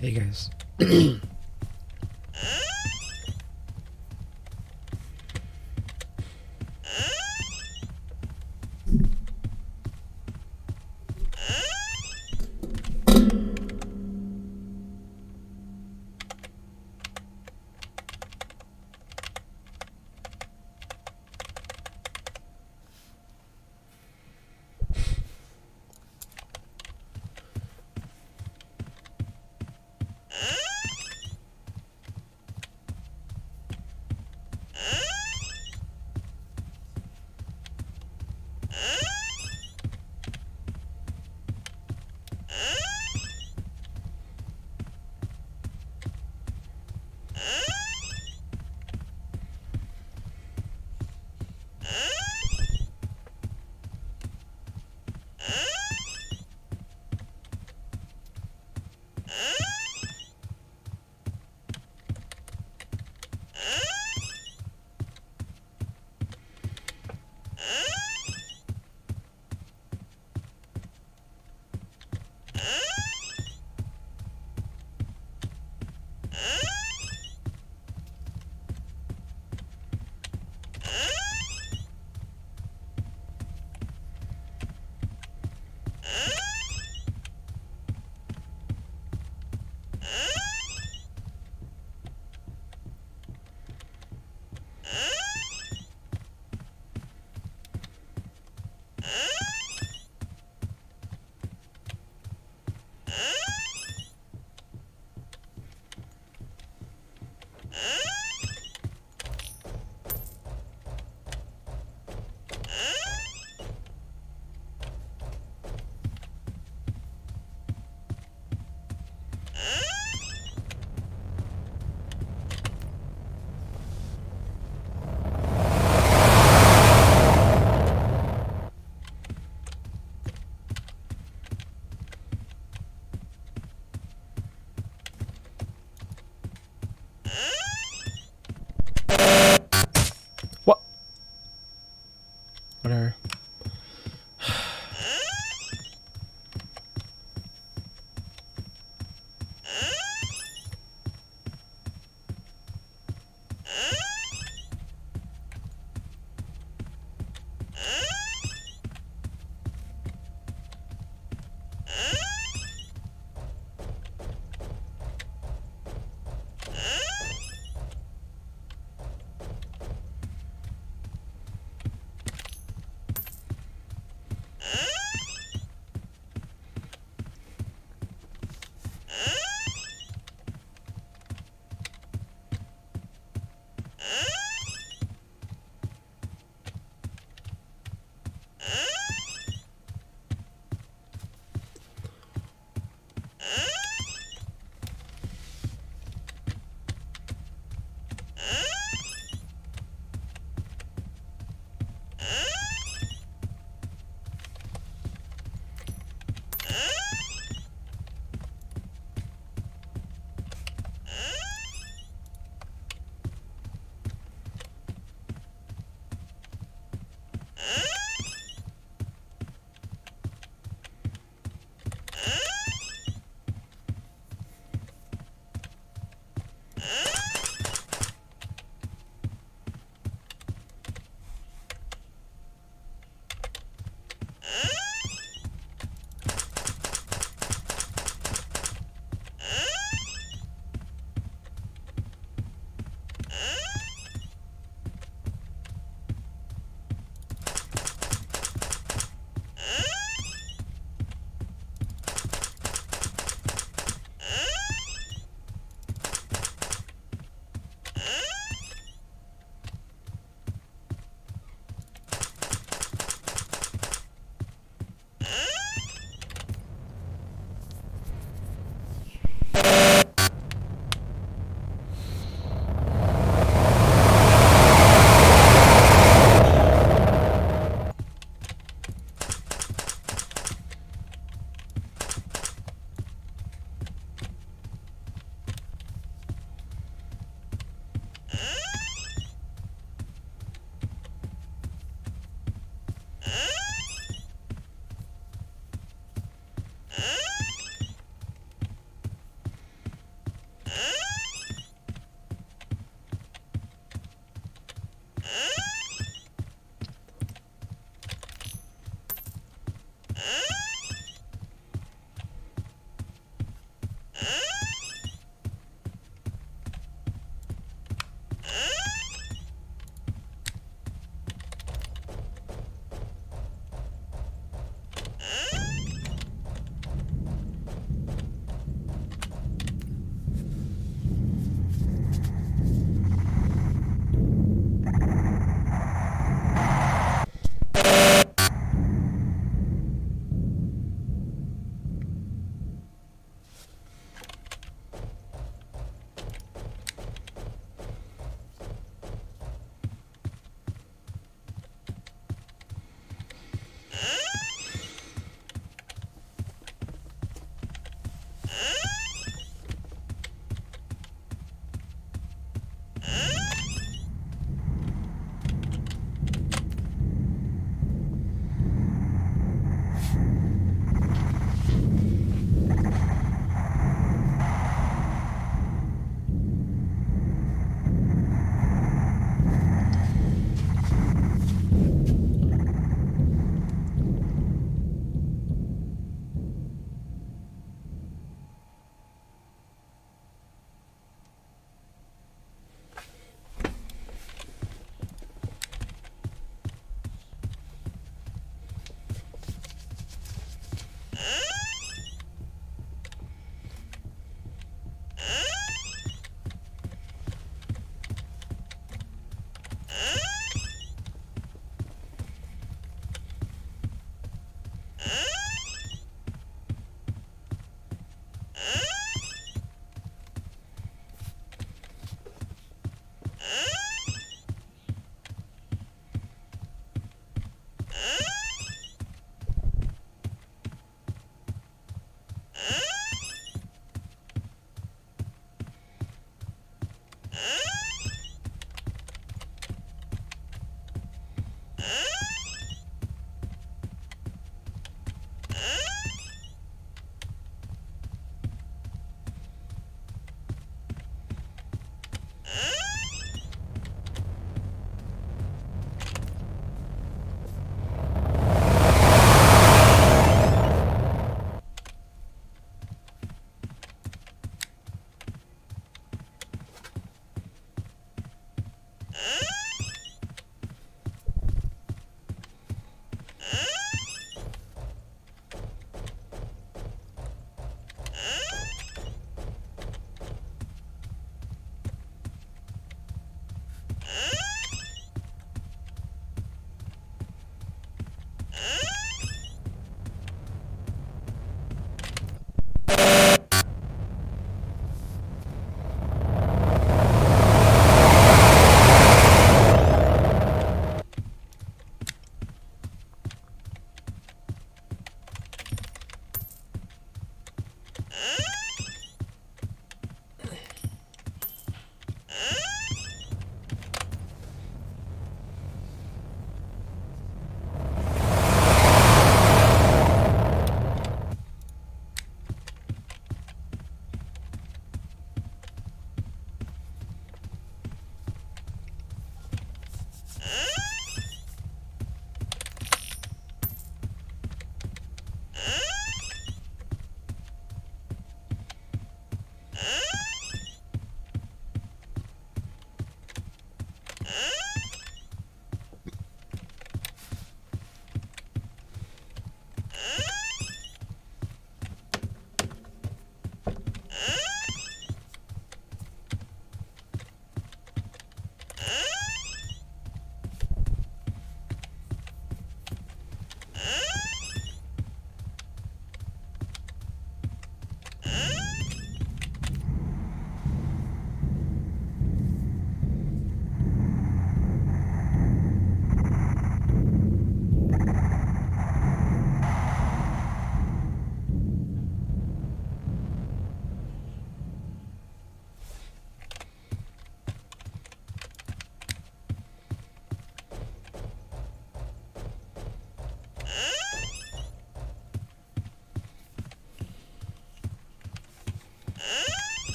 Hey guys.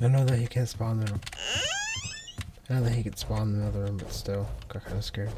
I know that he can't spawn in the room. I know that he can spawn in the other room, but still, got kind of scared.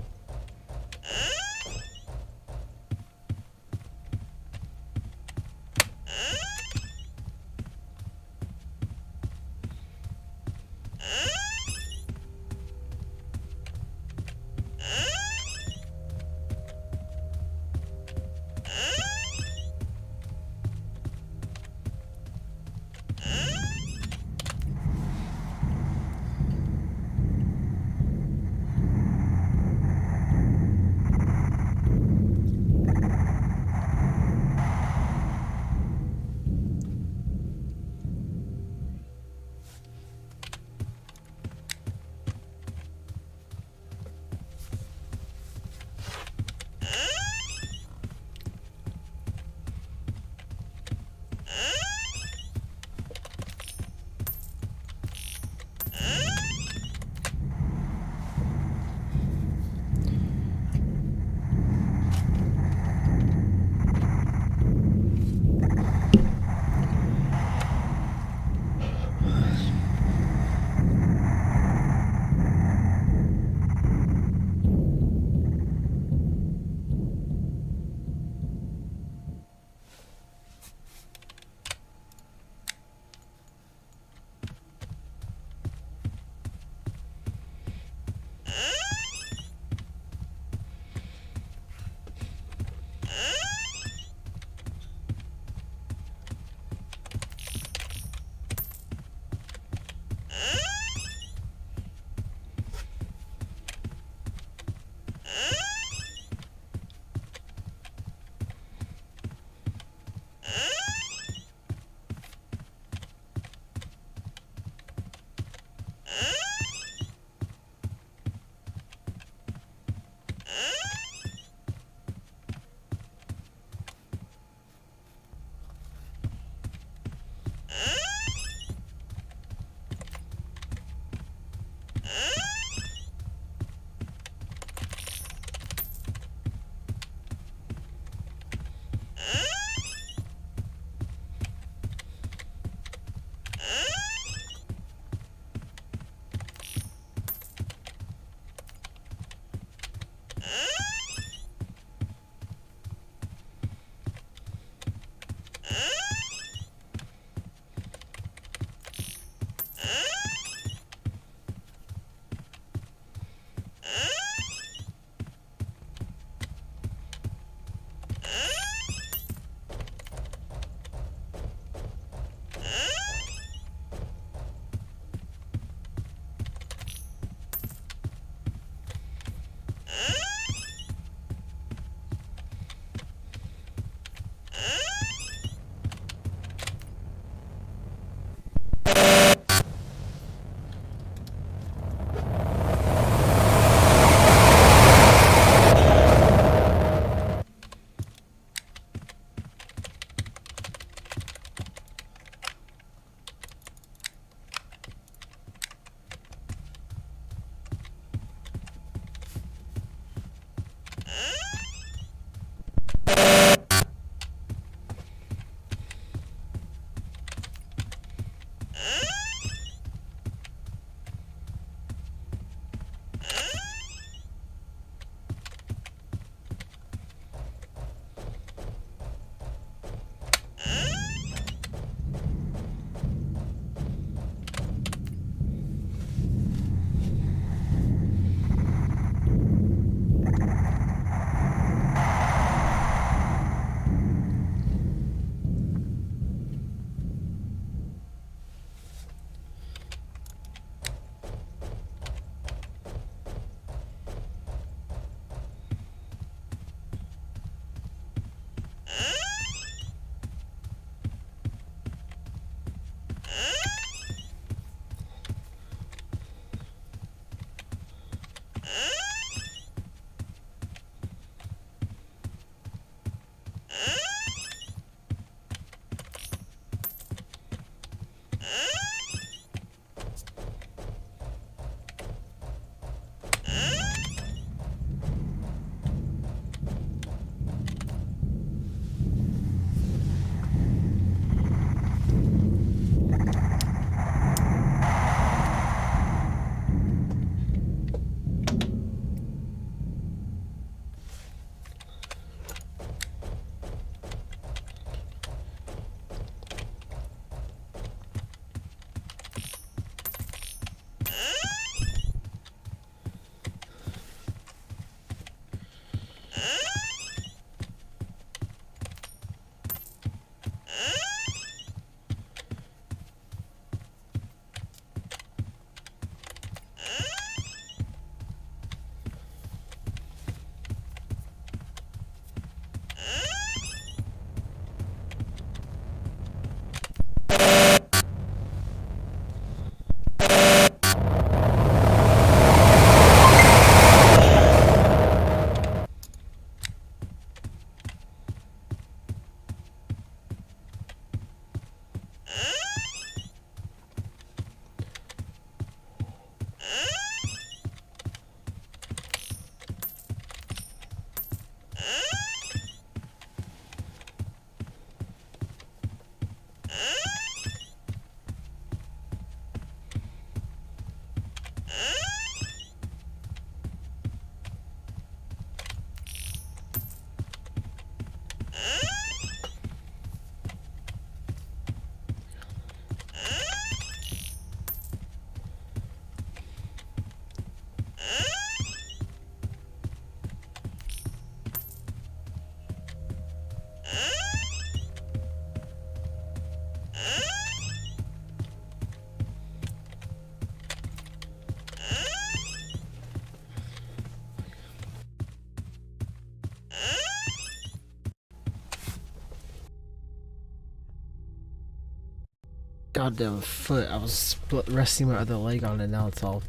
goddamn foot. I was resting my other leg on it, now it's all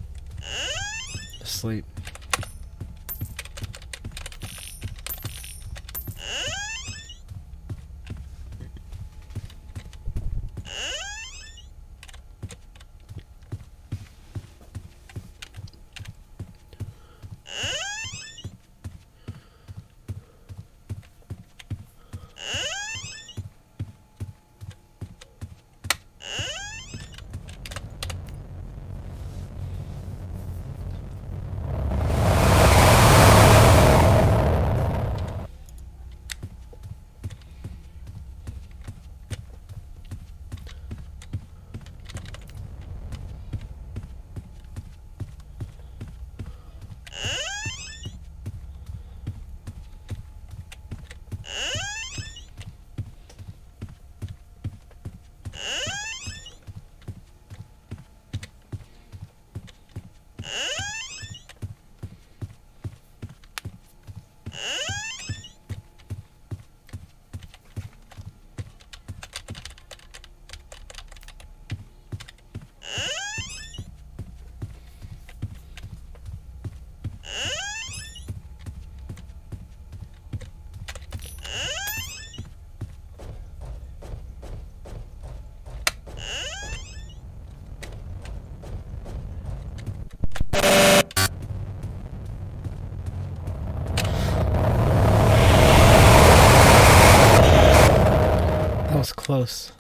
asleep. That was close.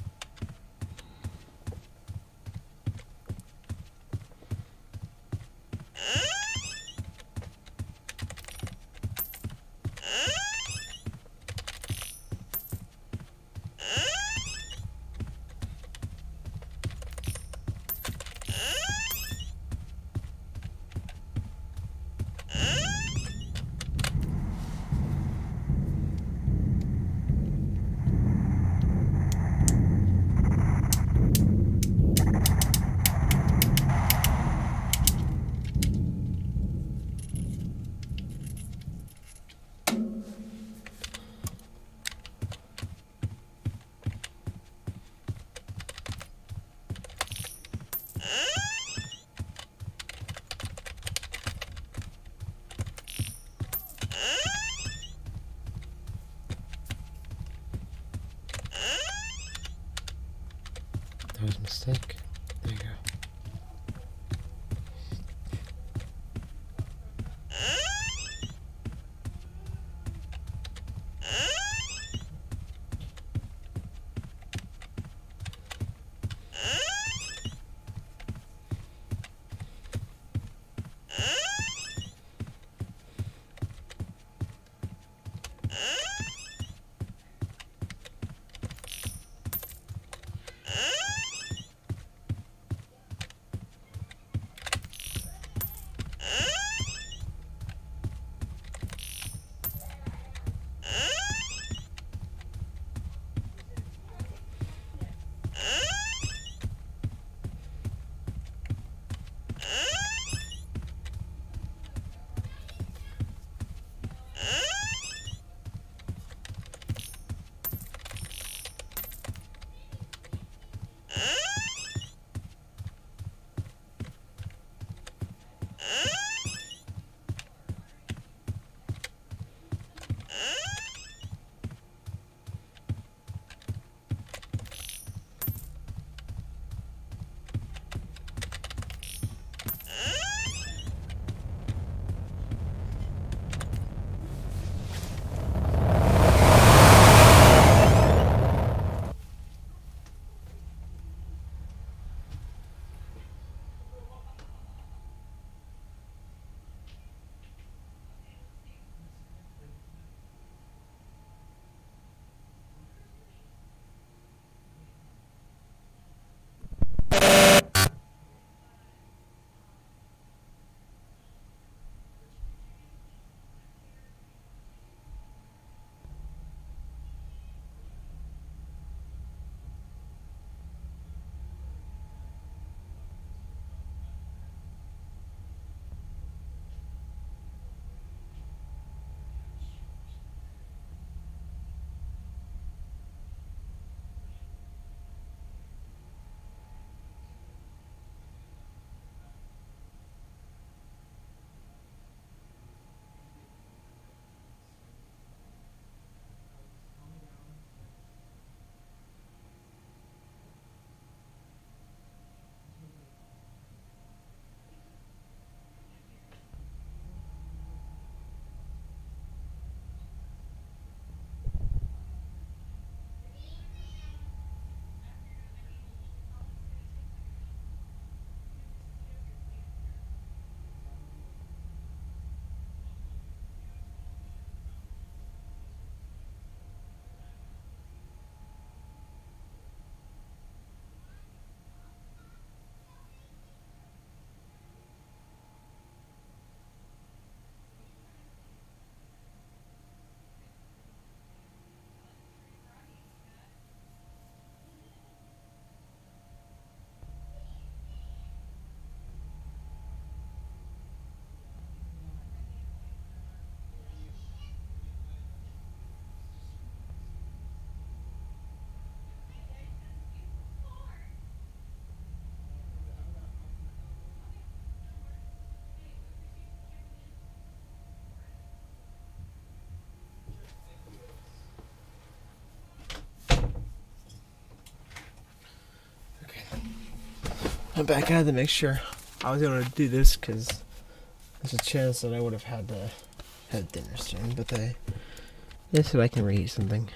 That was a mistake. There you go. I'm back out to make sure I was able to do this because there's a chance that I would have had to have dinner soon, but they said I can reheat something.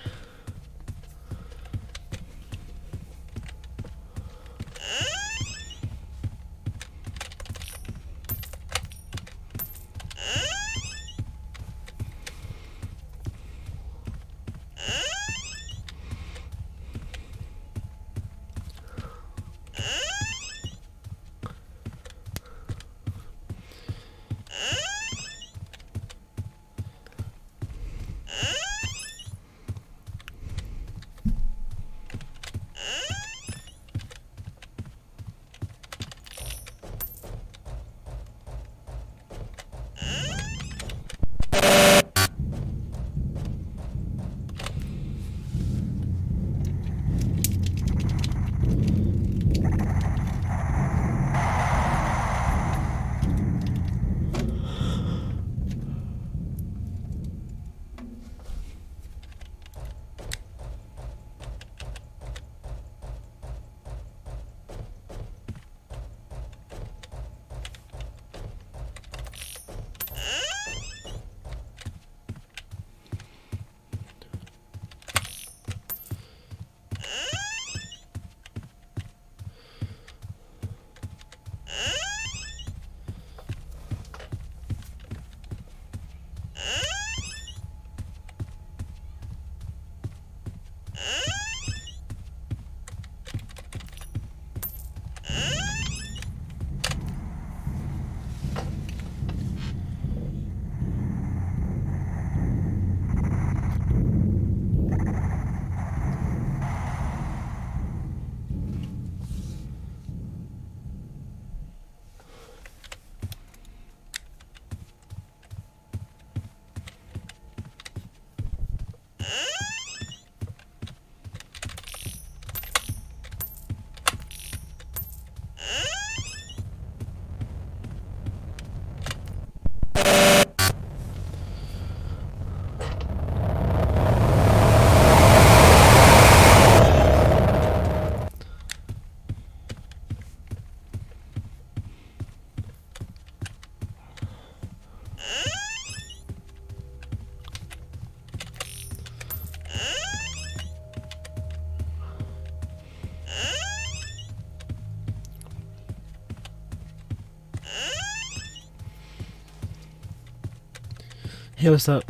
Hey, what's up?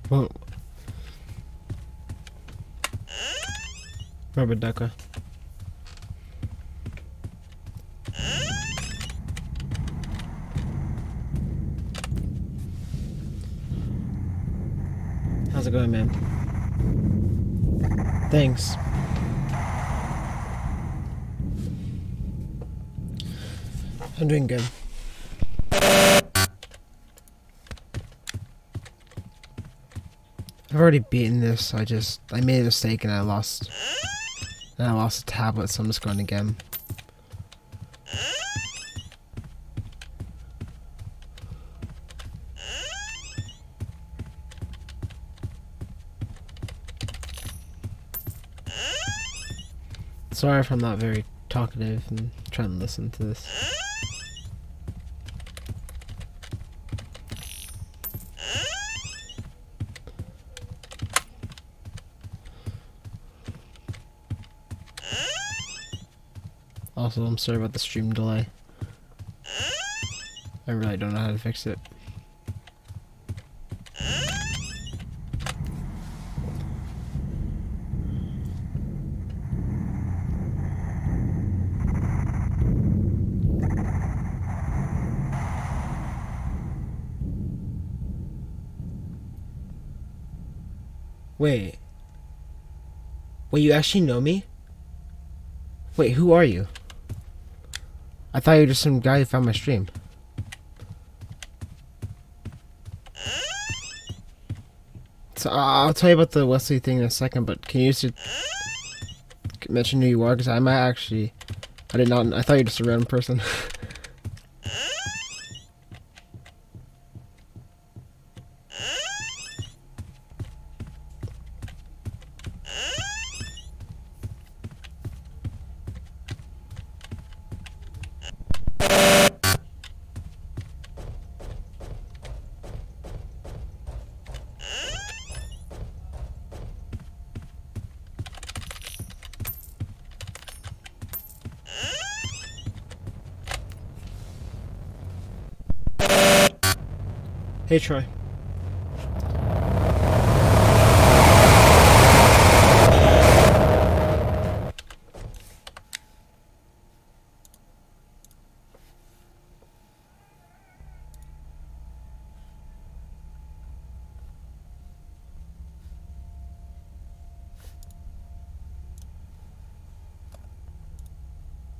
Well, Robert Ducker. How's it going, man? Thanks. I'm doing good. I've already beaten this. I made a mistake and I lost a tablet, so I'm just going again. Sorry if I'm not very talkative and trying to listen to this. Also, I'm sorry about the stream delay. I really don't know how to fix it. Wait, you actually know me? Wait, who are you? I thought you were just some guy who found my stream. So I'll tell you about the Wesley thing in a second, but can you just mention who you are? Because I might actually... I thought you were just a random person. Hey, Troy.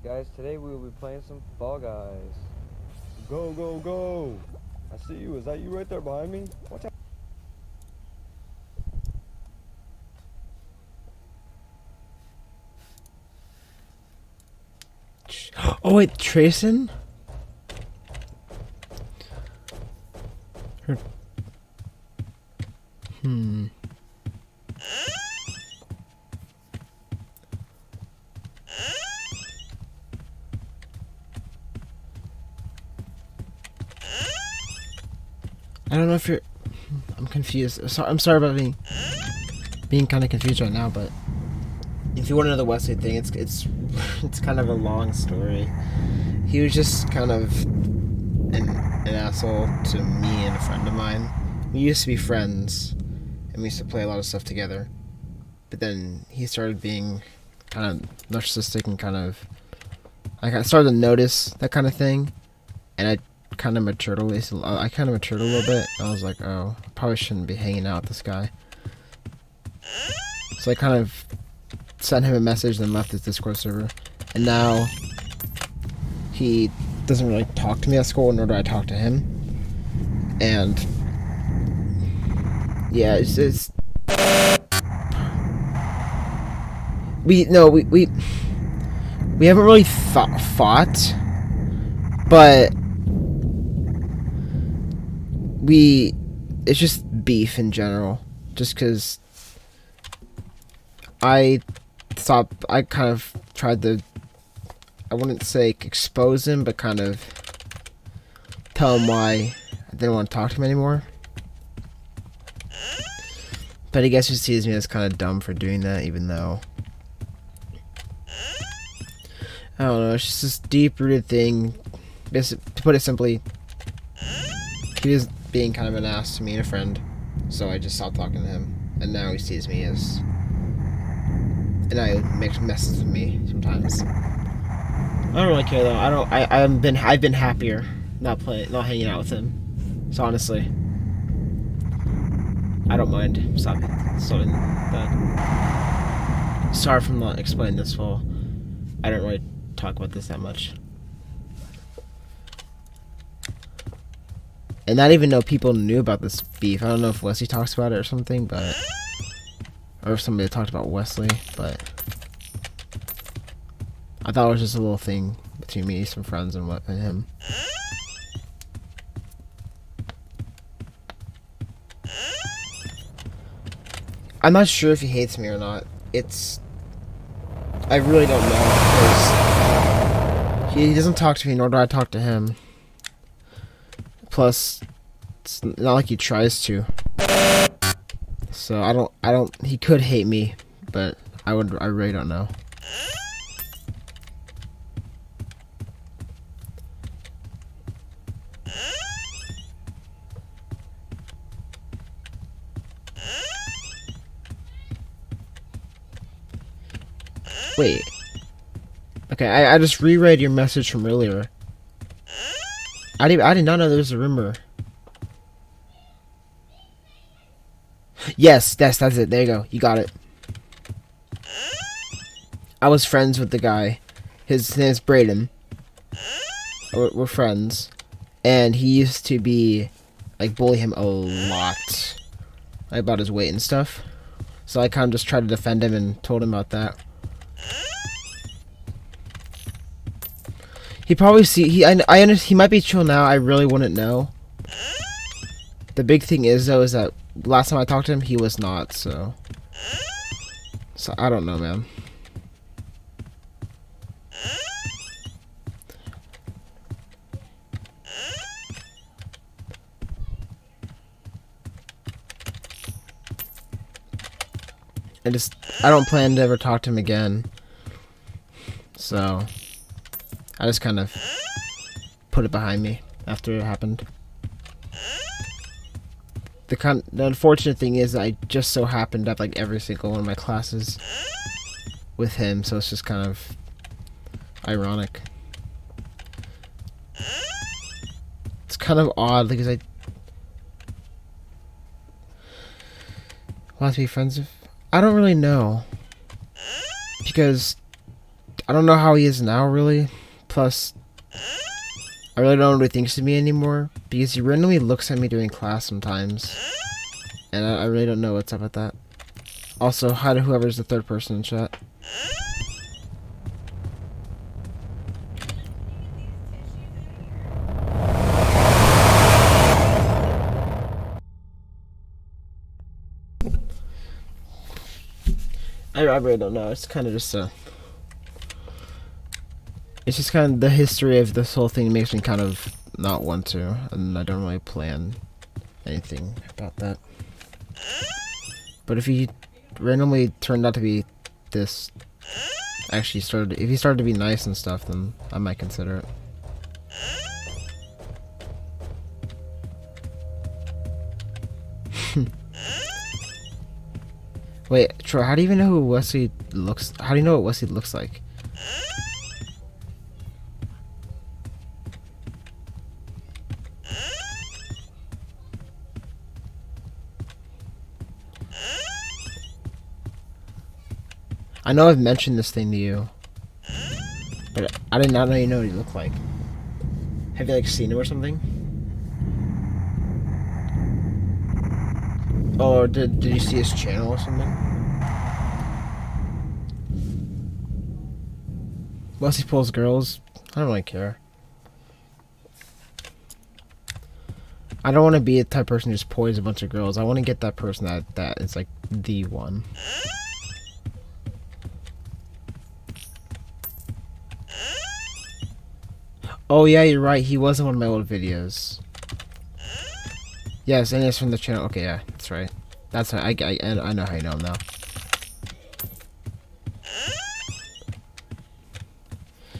Guys, today we will be playing some Fall Guys. Go, go, go! I see you. Is that you right there behind me? Watch out. Oh wait, Trayson? Her... Hmm. I don't know if you're... I'm confused. I'm sorry about being kind of confused right now, but if you want to know the Wesley thing, it's it's kind of a long story. He was just kind of an asshole to me and a friend of mine. We used to be friends, and we used to play a lot of stuff together. But then he started being kind of narcissistic and kind of... Like, I started to notice that kind of thing, and I kind of matured a little. I kind of matured a little bit. I was like, oh, I probably shouldn't be hanging out with this guy. So I kind of sent him a message and left his Discord server. And now he doesn't really talk to me at school, nor do I talk to him. And yeah, it's we haven't really fought, but it's just beef in general. Just because I kind of tried to, I wouldn't say expose him, but kind of tell him why I didn't want to talk to him anymore. But I guess he sees me as kind of dumb for doing that, even though, I don't know, it's just this deep-rooted thing. To put it simply, he was being kind of an ass to me and a friend, so I just stopped talking to him. And now he sees me as, and I makes messes with me sometimes. I don't really care though. I've been happier not hanging out with him. So honestly, I don't mind stopping that. Sorry for not explaining this full. I don't really talk about this that much. And not even know people knew about this beef. I don't know if Wesley talks about it or something, but... Or if somebody talked about Wesley, but... I thought it was just a little thing between me, some friends, and him. I'm not sure if he hates me or not. I really don't know, because he doesn't talk to me, nor do I talk to him. Plus, it's not like he tries to. So he could hate me, but I really don't know. Wait. Okay, I just reread your message from earlier. I did not know there was a rumor. Yes, that's it. There you go. You got it. I was friends with the guy. His name's Brayden. We're friends. And he used to be, like, bully him a lot. Like, about his weight and stuff. So I kind of just tried to defend him and told him about that. He probably he might be chill now. I really wouldn't know. The big thing is though is that last time I talked to him, he was not. So I don't know, man. I don't plan to ever talk to him again. So I just kind of put it behind me after it happened. the unfortunate thing is I just so happened to have like every single one of my classes with him, so it's just kind of ironic. It's kind of odd because I want to be friends with. I don't really know because I don't know how he is now, really. Plus, I really don't know what he thinks of me anymore because he randomly looks at me during class sometimes, and I really don't know what's up with that. Also, hi to whoever's the third person in chat. I really don't know. It's kind of just it's just kind of the history of this whole thing makes me kind of not want to, and I don't really plan anything about that. But if he randomly turned out to be this, if he started to be nice and stuff, then I might consider it. Wait, Troy, how do you even know who Wesley looks? How do you know what Wesley looks like? I know I've mentioned this thing to you, but I did not know you know what he looked like. Have you like seen him or something? Oh, or did you see his channel or something? Wesley pulls girls. I don't really care. I don't want to be a type of person who just pulls a bunch of girls. I want to get that person that is like the one. Oh yeah, you're right. He was in one of my old videos. Yes, and it's from the channel. Okay, yeah, that's right. That's right. I know how you know him now.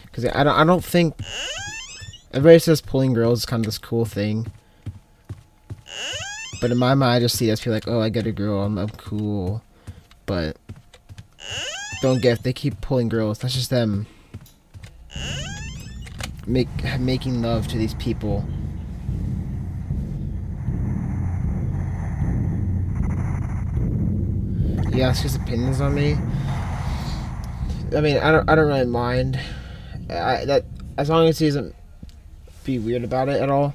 Because I don't think everybody says pulling girls is kind of this cool thing, but in my mind, I just see it as feel like, oh, I get a girl, I'm cool. But don't get if they keep pulling girls. That's just them making love to these people. You ask his opinions on me. I mean, I don't really mind. That as long as he doesn't be weird about it at all,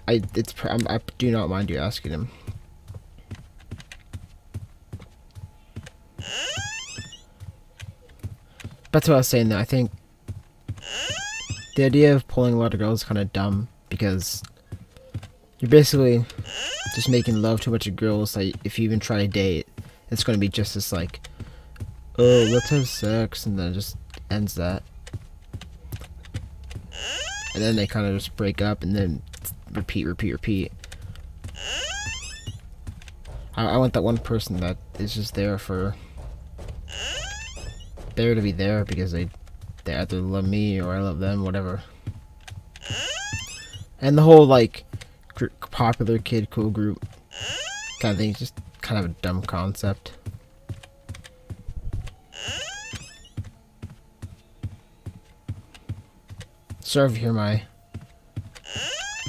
I do not mind you asking him. That's what I was saying though. I think the idea of pulling a lot of girls is kind of dumb because you're basically just making love to a bunch of girls. Like if you even try to date, it's going to be just this like, oh, let's have sex, and then it just ends that. And then they kind of just break up and then repeat. I want that one person that is just there to be there because they either love me or I love them, whatever. And the whole like popular kid cool group kind of thing is just kind of a dumb concept. Sorry if you hear my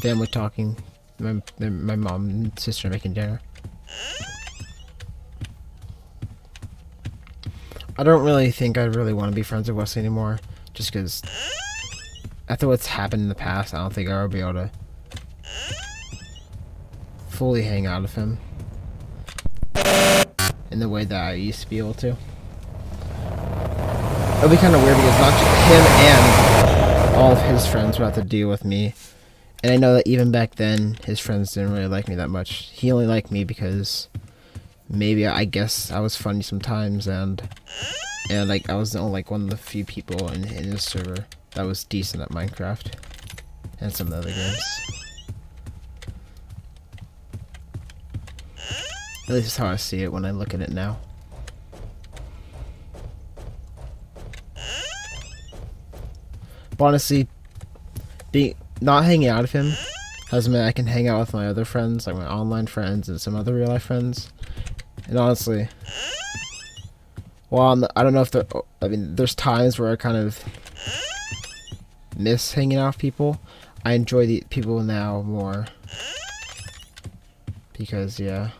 family talking. My mom and sister are making dinner. I don't really think I really want to be friends with Wesley anymore, just because after what's happened in the past, I don't think I'll be able to fully hang out with him in the way that I used to be able to. It'll be kind of weird because not just him and all of his friends would have to deal with me. And I know that even back then, his friends didn't really like me that much. He only liked me because maybe I guess I was funny sometimes, and like I was the only like one of the few people in his server that was decent at Minecraft and some of the other games. At least that's how I see it when I look at it now. But honestly, not hanging out with him Doesn't mean I can hang out with my other friends, like my online friends and some other real life friends. And honestly, well, I don't know if I mean, there's times where I kind of miss hanging out with people. I enjoy the people now more because, yeah.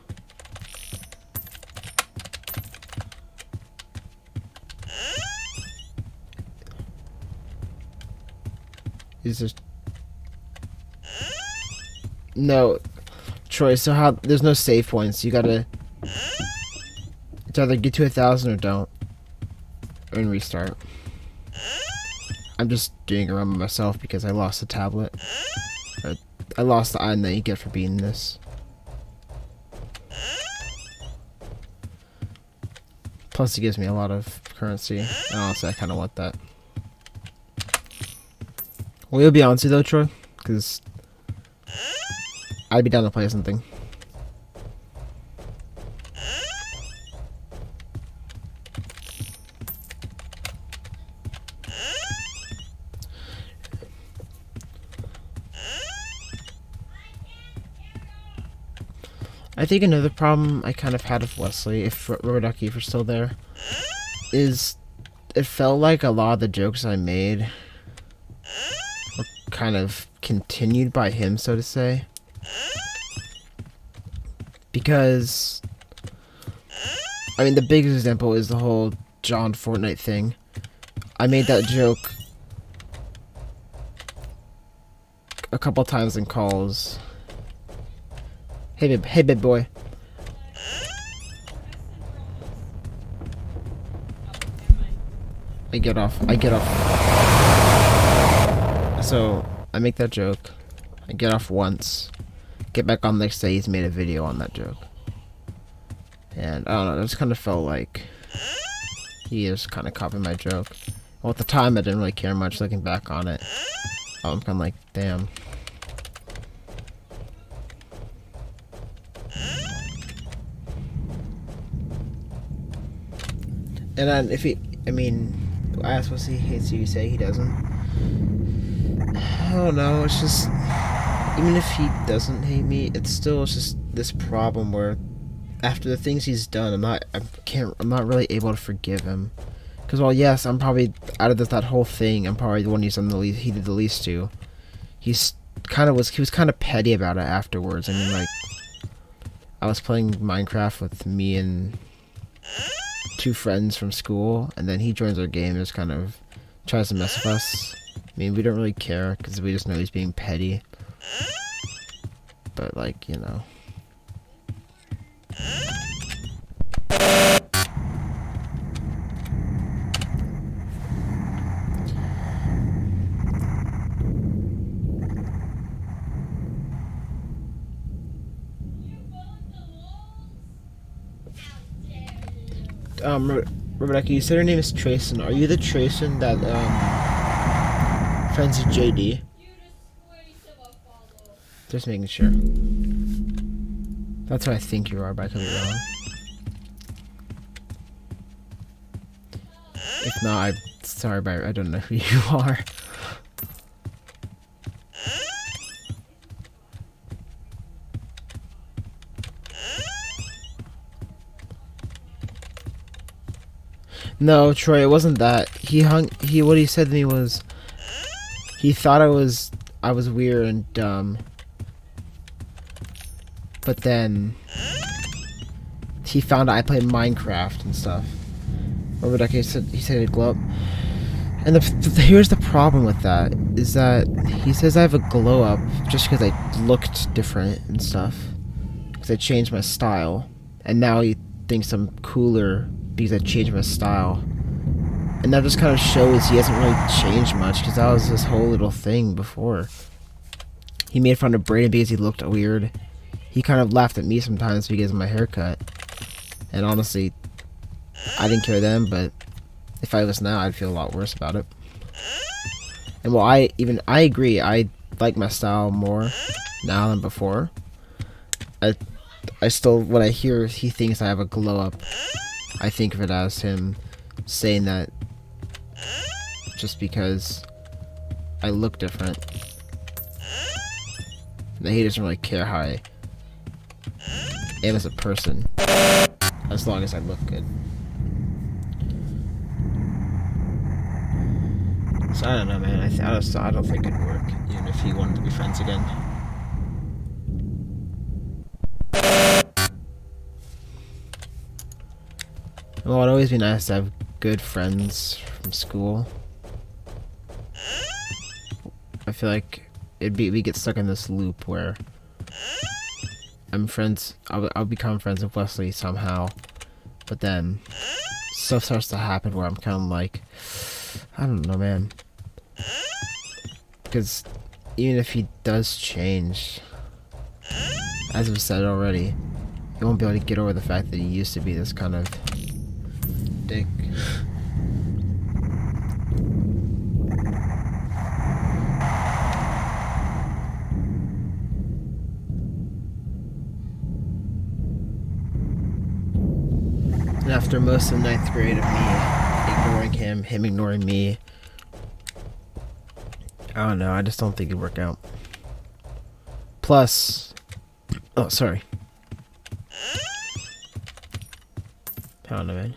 Is just no, Troy. So how? There's no save points. You gotta. It's either get to 1,000 or don't, and restart. I'm just doing a run by myself because I lost the tablet. I lost the item that you get for beating this. Plus, it gives me a lot of currency. And honestly, I kind of want that. Will you be honest with you though, Troy? Because I'd be down to play something. I think another problem I kind of had with Wesley, if Rubber Ducky, if you're still there, is it felt like a lot of the jokes I made were kind of continued by him, so to say. Because, I mean, the biggest example is the whole John Fortnite thing. I made that joke a couple times in calls. Hey babe boy. I get off. So, I make that joke. I get off once. Get back on the next day, he's made a video on that joke. And, I don't know, it just kind of felt like he is kind of copying my joke. Well, at the time, I didn't really care much. Looking back on it, I'm kind of like, damn. And then if he, I mean, I asked what he hates you, say he doesn't. I don't know, it's just, even if he doesn't hate me, it's still just this problem where after the things he's done, I'm not really able to forgive him. Because, well, yes, I'm probably, out of that whole thing, I'm probably the one he's done the least, he did the least to. He was kind of petty about it afterwards. I mean, like, I was playing Minecraft with me and 2 friends from school, and then he joins our game and just kind of tries to mess with us. I mean, we don't really care, because we just know he's being petty. But, like, you know. Rebecca, you said her name is Trayson. Are you the Trayson that, friends with JD? Just making sure. That's what I think you are, but I could be wrong. If not, I'm sorry, but I don't know who you are. No, Troy, it wasn't that. What he said to me was, he thought I was weird and dumb. But then, he found out I played Minecraft and stuff. Or what he said it'd glow up. And here's the problem with that, is that he says I have a glow up just because I looked different and stuff. Because I changed my style. And now he thinks I'm cooler because I changed my style. And that just kind of shows he hasn't really changed much, because that was his whole little thing before. He made fun of Brayden because he looked weird. He kind of laughed at me sometimes because of my haircut. And honestly, I didn't care then, but if I was now, I'd feel a lot worse about it. And well, I agree, I like my style more now than before. I still, when I hear he thinks I have a glow up, I think of it as him saying that just because I look different. That he doesn't really care how I am as a person, as long as I look good. So I don't know, man. I don't think it'd work, even if he wanted to be friends again. Well, it'd always be nice to have good friends from school. I feel like we get stuck in this loop where I'll become friends with Wesley somehow, but then stuff starts to happen where I'm kind of like, I don't know, man. Because even if he does change, as I've said already, he won't be able to get over the fact that he used to be this kind of dick. And after most of the 9th grade of me ignoring him ignoring me, I don't know, I just don't think it'd work out. Plus, oh, sorry. I don't know, man.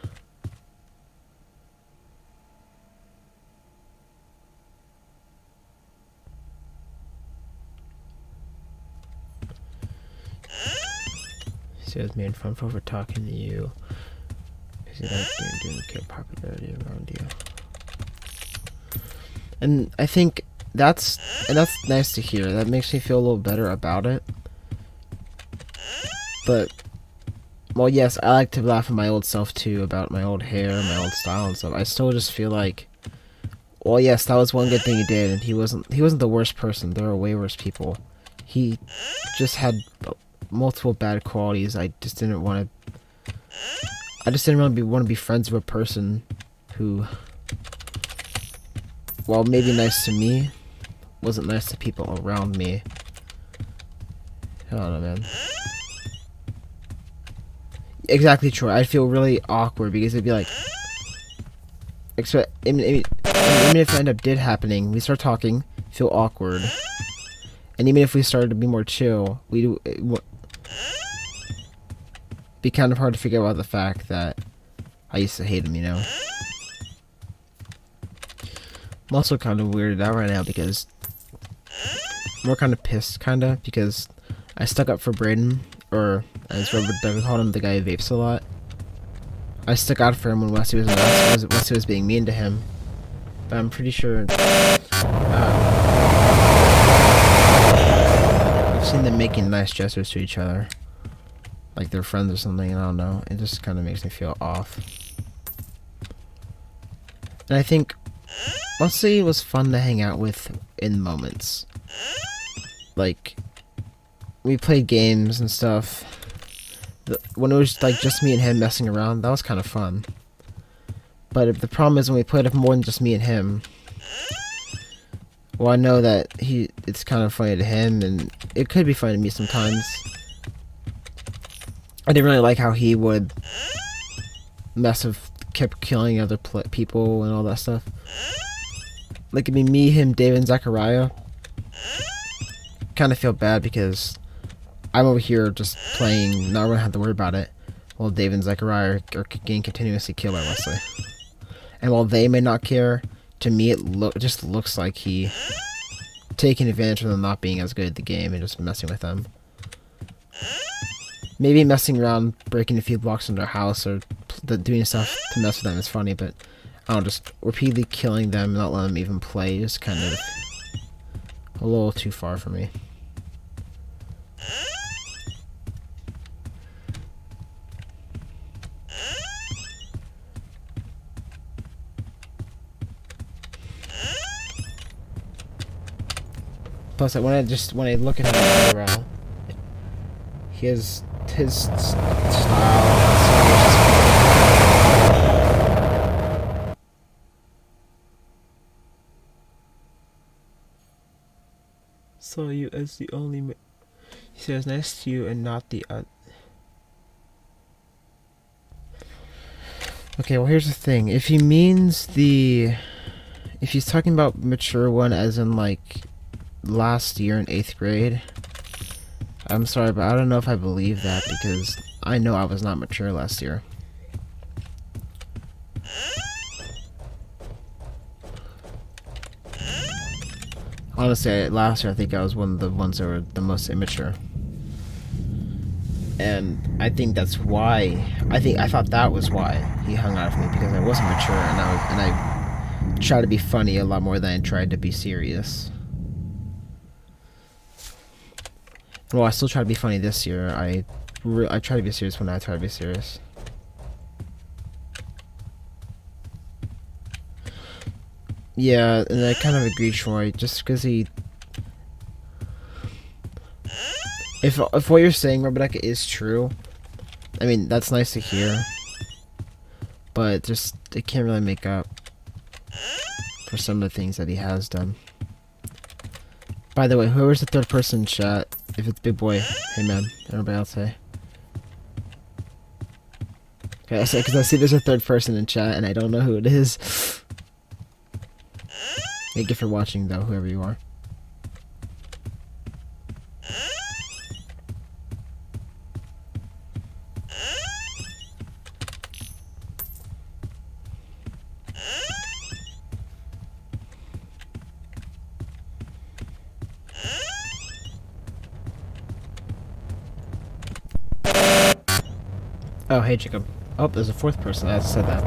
Says made fun for talking to you. He didn't get popularity around you. And I think that's nice to hear. That makes me feel a little better about it. But, well, yes, I like to laugh at my old self too, about my old hair, my old style and stuff. I still just feel like, well, yes, that was one good thing he did, and he wasn't the worst person. There are way worse people. He just had multiple bad qualities. I just didn't really want to be friends with a person who, while maybe nice to me, wasn't nice to people around me. I don't know, man. Exactly, Troy. I'd feel really awkward because it'd be like, even if it ended up happening, we start talking, feel awkward, and even if we started to be more chill, be kind of hard to figure out the fact that I used to hate him, you know? I'm also kind of weirded out right now because we're kind of pissed, because I stuck up for Brayden, or as Robert Doug called him, the guy who vapes a lot. I stuck out for him when Wesley was being mean to him, but I'm pretty sure I've seen them making nice gestures to each other, like they're friends or something. I don't know. It just kind of makes me feel off. And I think Wesley was fun to hang out with in moments. Like, we played games and stuff. When it was like just me and him messing around, that was kind of fun. But the problem is when we played it more than just me and him. Well, I know that it's kind of funny to him, and it could be funny to me sometimes. I didn't really like how he would kept killing other people and all that stuff. Like, I mean, me, him, David, and Zachariah kind of feel bad because I'm over here just playing, not really have to worry about it, while David and Zachariah are getting continuously killed by Wesley. And while they may not care, to me it just looks like he taking advantage of them not being as good at the game and just messing with them. Maybe messing around, breaking a few blocks in their house, or doing stuff to mess with them is funny, but I don't know, just repeatedly killing them, not letting them even play, is kind of a little too far for me. Plus, when I look at him IRL, his style. Saw you as the only. He says nice to you and not the. Okay, well here's the thing. If he means if he's talking about mature one as in like last year in 8th grade, I'm sorry, but I don't know if I believe that because I know I was not mature last year. Honestly, last year I think I was one of the ones that were the most immature. And I think that's why, I thought that was why he hung out with me, because I wasn't mature and I tried to be funny a lot more than I tried to be serious. Well, I still try to be funny this year. I try to be serious when I try to be serious. Yeah, and I kind of agree, Troy. Just because he, if what you're saying, Rebecca, is true, I mean that's nice to hear. But just it can't really make up for some of the things that he has done. By the way, whoever's the third person in chat, if it's Big Boy, hey man, everybody else, hey. Okay, because I see there's a third person in chat and I don't know who it is. Thank you for watching though, whoever you are. Oh, hey Jacob. Oh, there's a fourth person that said that.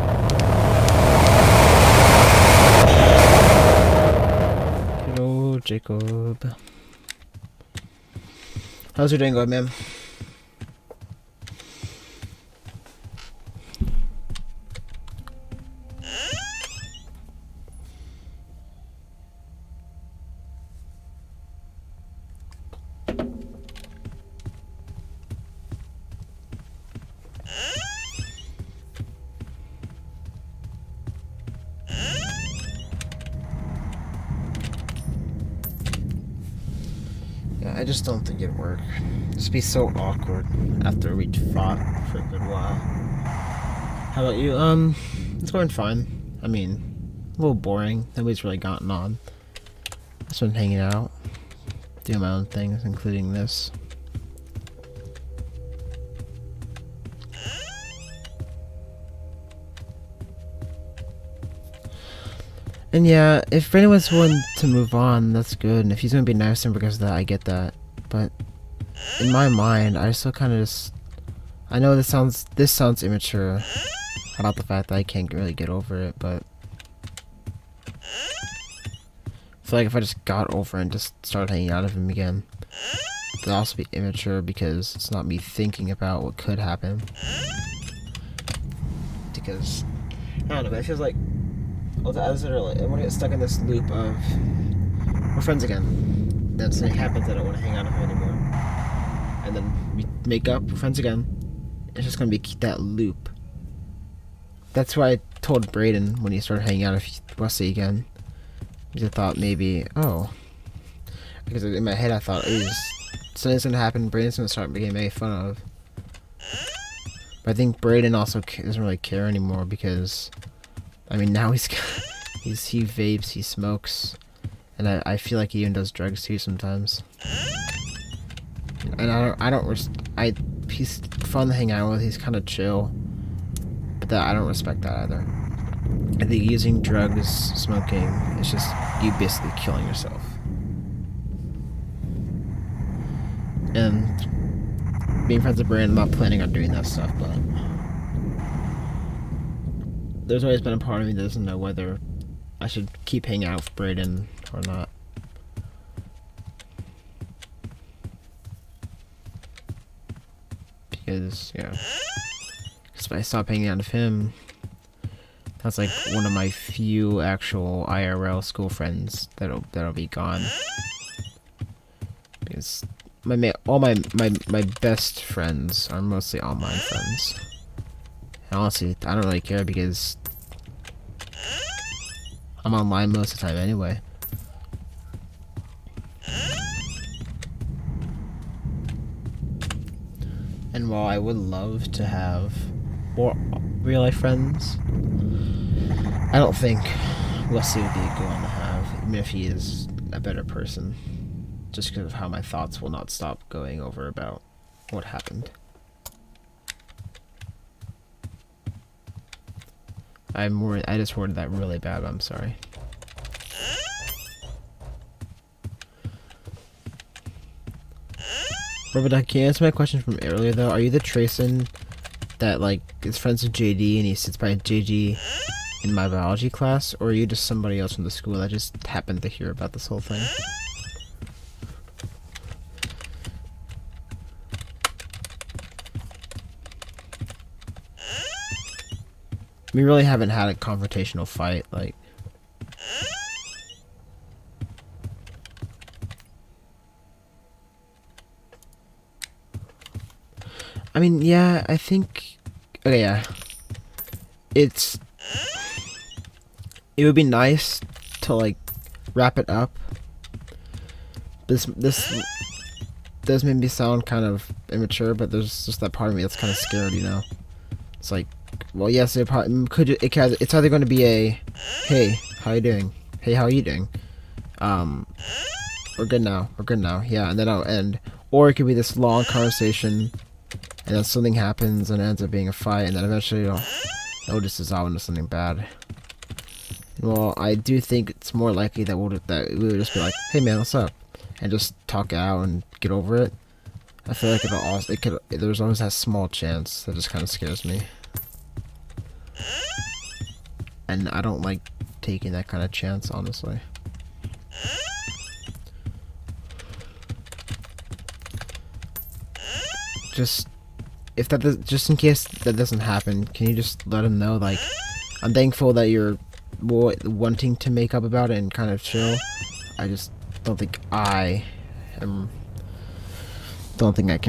Hello, Jacob. How's your day going, man? I just don't think it'd work. Just be so awkward after we fought for a good while. How about you? It's going fine. I mean, a little boring. Nobody's really gotten on. Just been hanging out, doing my own things, including this. And yeah, if Brandon was willing to move on, that's good. And if he's gonna be nice to him because of that, I get that. But in my mind, I still kind of just, I know this sounds immature about the fact that I can't really get over it, but I feel like if I just got over it and just started hanging out with him again, it'd also be immature because it's not me thinking about what could happen. Because I don't know, but it feels like as I want to get stuck in this loop of we're friends again. Then something happens, I don't want to hang out with him anymore. And then we make up, we're friends again. It's just gonna be that loop. That's why I told Brayden when he started hanging out with Wesley again. Because I thought maybe, oh, because in my head I thought, something's gonna happen. Brayden's gonna start getting made fun of. But I think Brayden also doesn't really care anymore because, I mean, now he vapes, he smokes, and I feel like he even does drugs too sometimes. And he's fun to hang out with. He's kind of chill, but I don't respect that either. I think using drugs, smoking, it's just you basically killing yourself. And being friends with Brandon, I'm not planning on doing that stuff, but there's always been a part of me that doesn't know whether I should keep hanging out with Brayden or not. Because, yeah. Because if I stop hanging out with him, that's like one of my few actual IRL school friends that'll be gone. Because all my best friends are mostly online friends. And honestly, I don't really care because I'm online most of the time anyway. And while I would love to have more real life friends, I don't think Wesley would be a good one to have, even if he is a better person. just because of how my thoughts will not stop going over about what happened. I just worded that really bad, I'm sorry. Robert, can you answer my question from earlier though? Are you the Trayson that like is friends with JD and he sits by JD in my biology class, or are you just somebody else from the school that just happened to hear about this whole thing? We really haven't had a confrontational fight, like. I mean, yeah, I think. Okay, yeah. It would be nice to like wrap it up. This does make me sound kind of immature, but there's just that part of me that's kind of scared, you know. It's like, well, yes, it's either going to be a, hey, how you doing? Hey, how are you doing? We're good now. We're good now. Yeah, and then I'll end. Or it could be this long conversation, and then something happens and it ends up being a fight, and then eventually it'll just dissolve into something bad. Well, I do think it's more likely that we would just be like, hey man, what's up? And just talk it out and get over it. I feel like there's always that small chance that just kind of scares me. And I don't like taking that kind of chance, honestly. Just in case that doesn't happen, can you just let him know, like, I'm thankful that you're wanting to make up about it and kind of chill. I just don't think I can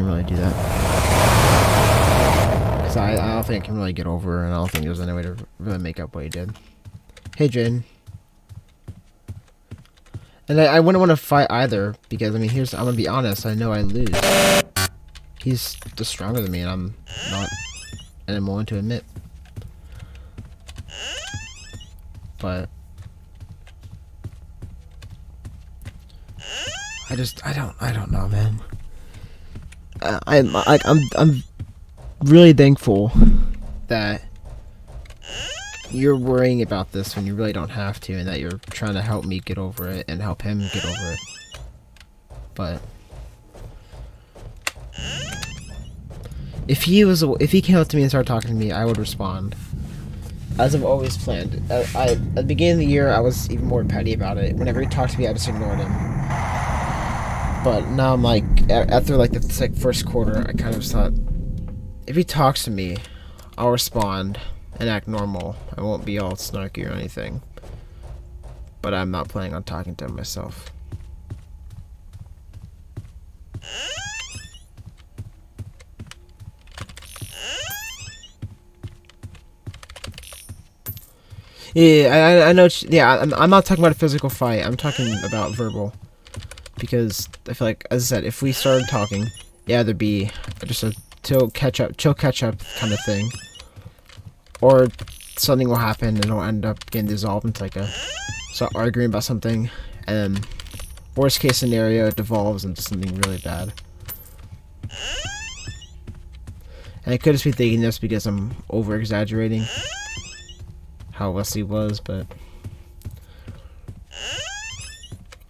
really do that. Cause I don't think I can really get over, and I don't think there's any way to really make up what he did. Hey, Jane. And I wouldn't want to fight either, because I mean, I'm gonna be honest, I know I lose. He's just stronger than me, and I'm not, and I'm willing to admit. But I don't know, man. I'm really thankful that you're worrying about this when you really don't have to, and that you're trying to help me get over it and help him get over it. But if he came up to me and started talking to me, I would respond. As I've always planned. At the beginning of the year, I was even more petty about it. Whenever he talked to me, I just ignored him. But now I'm like, after like the first quarter, I kind of thought, if he talks to me, I'll respond and act normal. I won't be all snarky or anything. But I'm not planning on talking to him myself. Yeah, I know. Yeah, I'm not talking about a physical fight. I'm talking about verbal. Because I feel like, as I said, if we started talking, yeah, there'd be just a chill catch up kind of thing, or something will happen and it'll end up getting dissolved into like start arguing about something, and then worst case scenario, it devolves into something really bad. And I could just be thinking this because I'm over exaggerating how Wesley was, but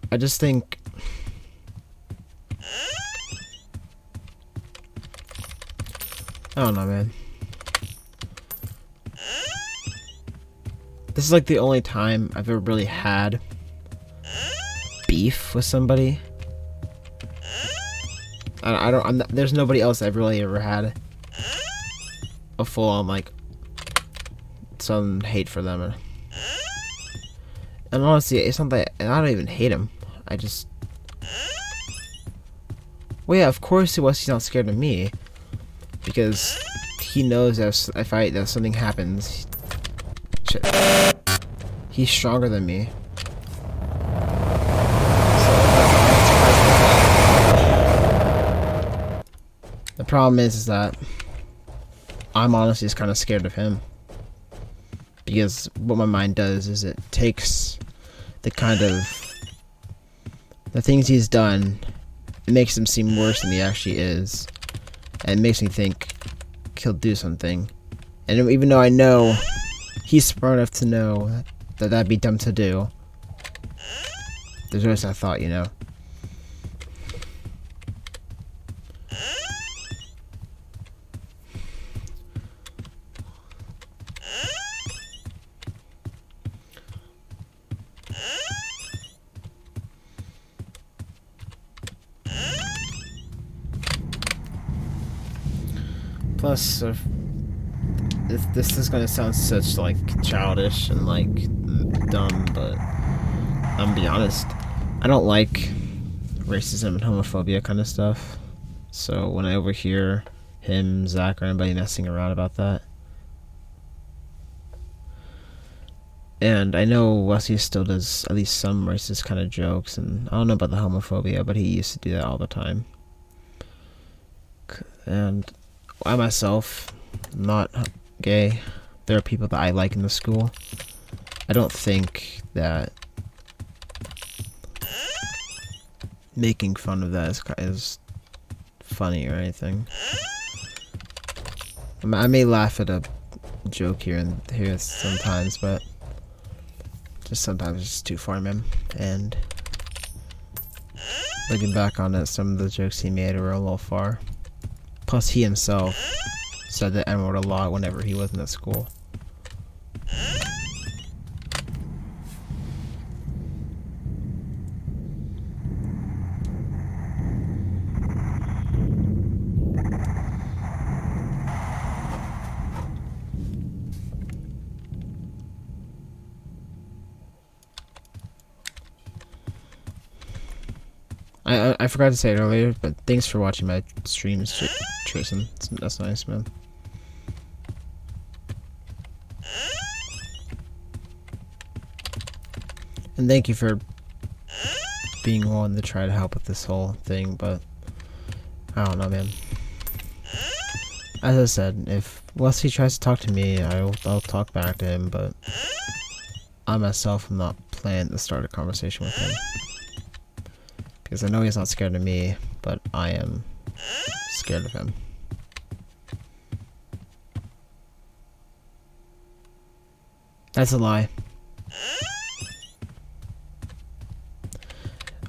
I just think I don't know, man. This is like the only time I've ever really had beef with somebody. There's nobody else I've really ever had a full-on like some hate for them. And honestly, it's not that, and I don't even hate him. I just, well, yeah, of course he's not scared of me, because he knows that if something happens, shit, he's stronger than me. The problem is that I'm honestly just kind of scared of him. Because what my mind does is it takes the kind of the things he's done, it makes him seem worse than he actually is. And it makes me think he'll do something. And even though I know he's smart enough to know that that'd be dumb to do, there's always that thought, you know. Plus, this is gonna sound such like childish and like dumb, but I'm gonna be honest. I don't like racism and homophobia kind of stuff. So when I overhear him, Zach, or anybody messing around about that, and I know Wesley still does at least some racist kind of jokes, and I don't know about the homophobia, but he used to do that all the time. And I myself, not gay. There are people that I like in the school. I don't think that making fun of that is funny or anything. I may laugh at a joke here and here sometimes, but just sometimes it's just too far, man. And looking back on it, some of the jokes he made were a little far. Plus, he himself said the N-word a lot whenever he wasn't at school. I forgot to say it earlier, but thanks for watching my streams, Tristan. That's nice, man. And thank you for being willing to try to help with this whole thing, but I don't know, man. As I said, if Wesley tries to talk to me, I'll talk back to him, but I myself am not planning to start a conversation with him. Because I know he's not scared of me, but I am scared of him. That's a lie.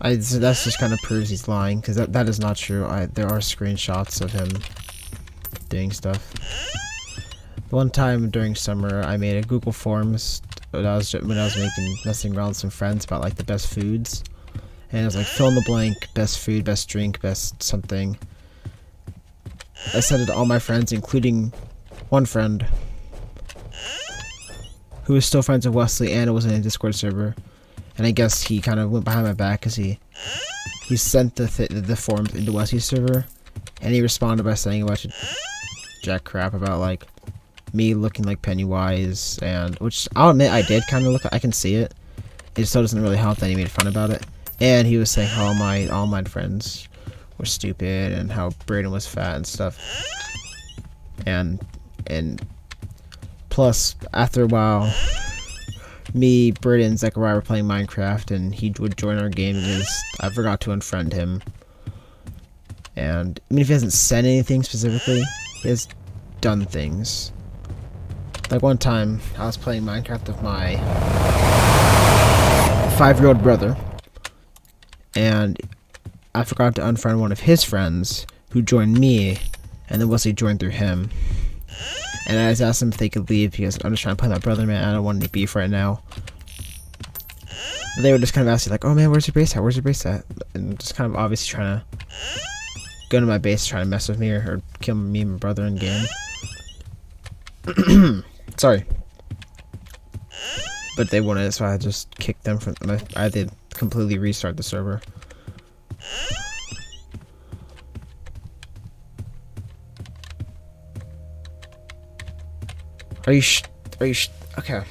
That just kind of proves he's lying, because that is not true. There are screenshots of him doing stuff. One time during summer, I made a Google Forms when I was messing around with some friends about like the best foods. And it was like fill in the blank, best food, best drink, best something. I sent it to all my friends, including one friend who was still friends with Wesley and was in a Discord server. And I guess he kind of went behind my back because he sent the forms into Wesley's server, and he responded by saying a bunch of jack crap about like me looking like Pennywise, and which I'll admit I did kind of look. I can see it. It still doesn't really help that he made fun about it. And he was saying how all my friends were stupid and how Brayden was fat and stuff. And plus, after a while, me, Brayden, and Zechariah were playing Minecraft, and he would join our game. I forgot to unfriend him. And I mean, if he hasn't said anything specifically, he has done things. Like one time, I was playing Minecraft with my 5-year-old brother. And I forgot to unfriend one of his friends who joined me, and then Wesley joined through him. And I just asked them if they could leave because I'm just trying to play my brother, man. I don't want any beef right now. But they were just kind of asking like, oh man, where's your base at? Where's your base at? And just kind of obviously trying to go to my base, trying to mess with me or kill me and my brother in game. Sorry. But they wanted it, so I just kicked them from I did completely restart the server. Are you okay.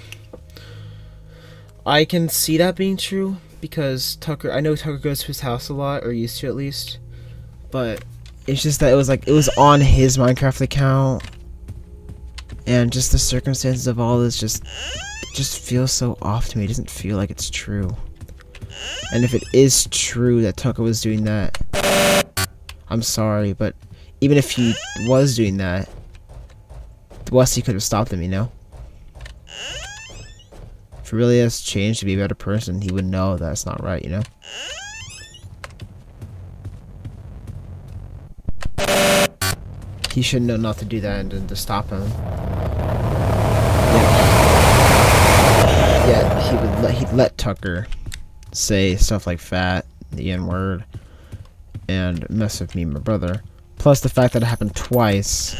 I can see that being true because I know Tucker goes to his house a lot, or used to at least. But it's just that it was on his Minecraft account, and just the circumstances of all this just feels so off to me. It doesn't feel like it's true. And if it is true that Tucker was doing that, I'm sorry, but even if he was doing that, Wesley could have stopped him, you know? If he really has changed to be a better person, he would know that's not right, you know? He should know not to do that and to stop him. Yeah, he'd let Tucker say stuff like fat, the N-word, and mess with me and my brother. Plus the fact that it happened twice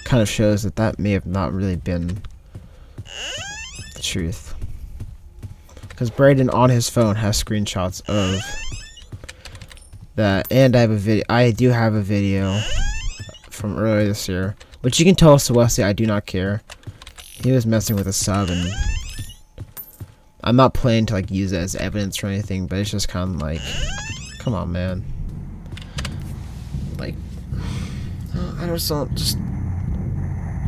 kind of shows that that may have not really been the truth. Because Braden on his phone has screenshots of that, and I do have a video from earlier this year, which you can tell us to Wesley, I do not care. He was messing with a sub, and I'm not planning to like use it as evidence or anything, but it's just kind of like, come on, man. Like, I just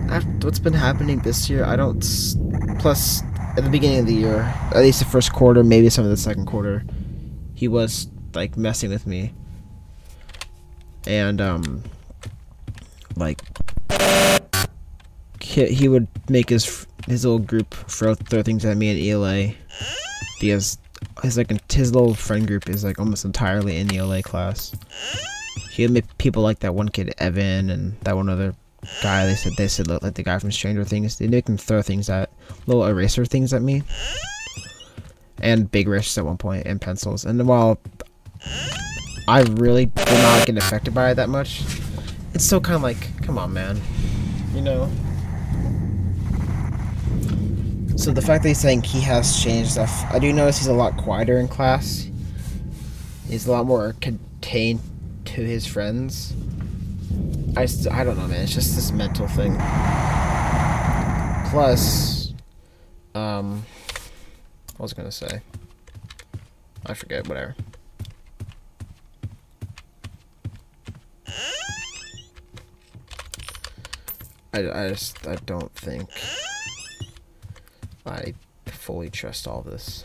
after what's been happening this year, I don't. Plus, at the beginning of the year, at least the first quarter, maybe some of the second quarter, he was like messing with me, and like he would make his little group throw things at me in ELA, because his little friend group is like almost entirely in the ELA class. He would make people like that one kid Evan and that one other guy they said looked like the guy from Stranger Things. They make them throw things at little eraser things at me, and big wrists at one point, and pencils. And while I really did not get affected by it that much, it's still kind of like, come on, man, you know. So the fact that he's saying he has changed stuff, I do notice he's a lot quieter in class. He's a lot more contained to his friends. I don't know, man. It's just this mental thing. Plus, what was I gonna say? I forget. Whatever. I don't think I fully trust all this.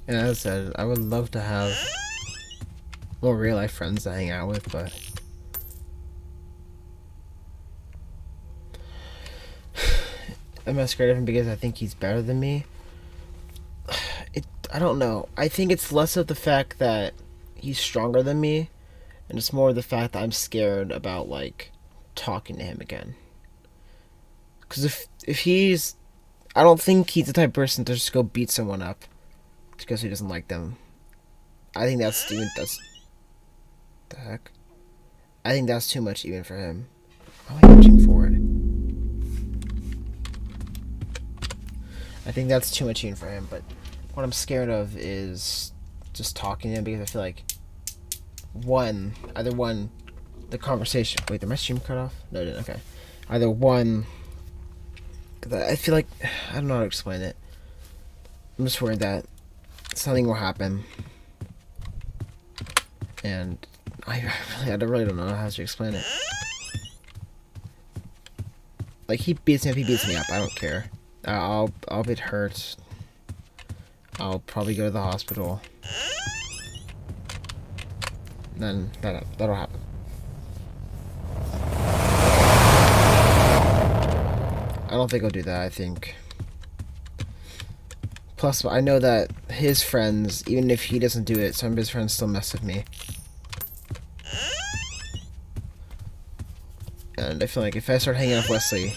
And as I said, I would love to have more real life friends to hang out with, but I'm not scared of him because I think he's better than me. I don't know. I think it's less of the fact that he's stronger than me, and it's more the fact that I'm scared about like talking to him again. Because if he's, I don't think he's the type of person to just go beat someone up because he doesn't like them. I think that's the heck. I think that's too much even for him. How am I reaching for it? I think that's too much even for him, but what I'm scared of is just talking to him, because I feel like either one, the conversation. Wait, did my stream cut off? No, it didn't. Okay. Either one, I feel like, I don't know how to explain it. I'm just worried that something will happen, and I really don't know how to explain it. Like, he beats me up. I don't care. I'll get hurt. I'll probably go to the hospital. Then that'll happen. I don't think I'll do that. I think. Plus, I know that his friends, even if he doesn't do it, some of his friends still mess with me. And I feel like if I start hanging out with Wesley,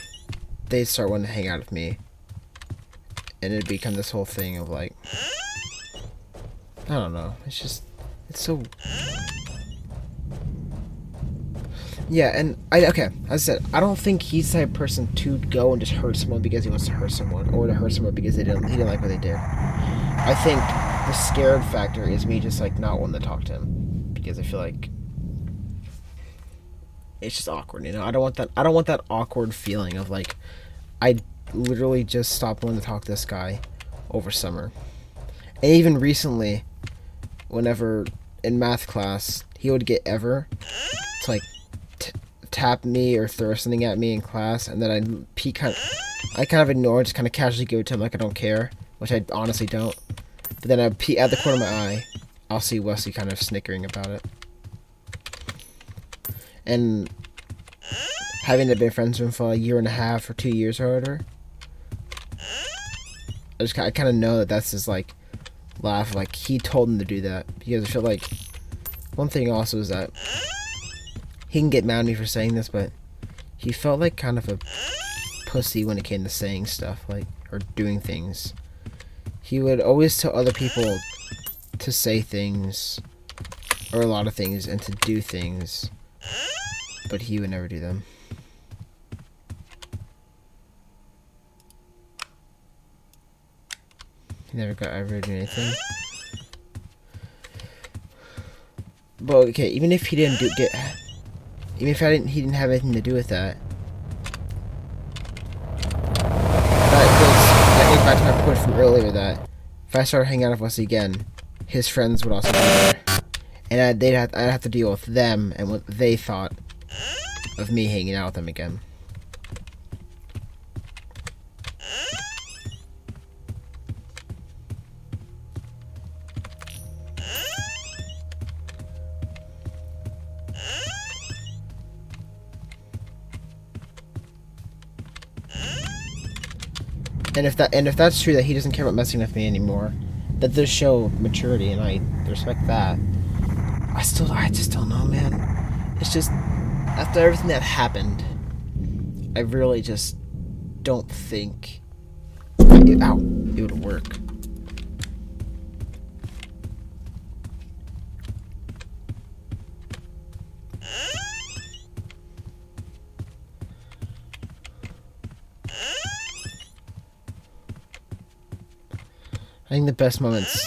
they'd start wanting to hang out with me. And it'd become this whole thing of like, I don't know. It's so. Yeah, and okay, as I said, I don't think he's the type of person to go and just hurt someone because he wants to hurt someone, or to hurt someone because he didn't like what they did. I think the scared factor is me just like not wanting to talk to him because I feel like it's just awkward. You know, I don't want that. I don't want that awkward feeling of like I literally just stopped wanting to talk to this guy over summer, and even recently, whenever in math class he would get Ever to like tap me or throw something at me in class, and then I kind of ignore, just kind of casually give it to him like I don't care, which I honestly don't. But then at the corner of my eye, I'll see Wesley kind of snickering about it. And having been friends with him for a year and a half or 2 years or whatever, I kind of know that that's his like laugh. Like he told him to do that because I feel like one thing also is that he can get mad at me for saying this, but he felt like kind of a pussy when it came to saying stuff like or doing things. He would always tell other people to say things or a lot of things and to do things, but he would never do them. He never got ever do anything. But okay, even if he didn't even if he didn't have anything to do with that. That goes back to my point from earlier that if I started hanging out with Wesley again, his friends would also be there, and I'd have to deal with them and what they thought of me hanging out with them again. And if that's true that he doesn't care about messing with me anymore, that does show maturity, and I respect that. I just don't know, man. It's just after everything that happened, I really just don't think it would work. I think the best moments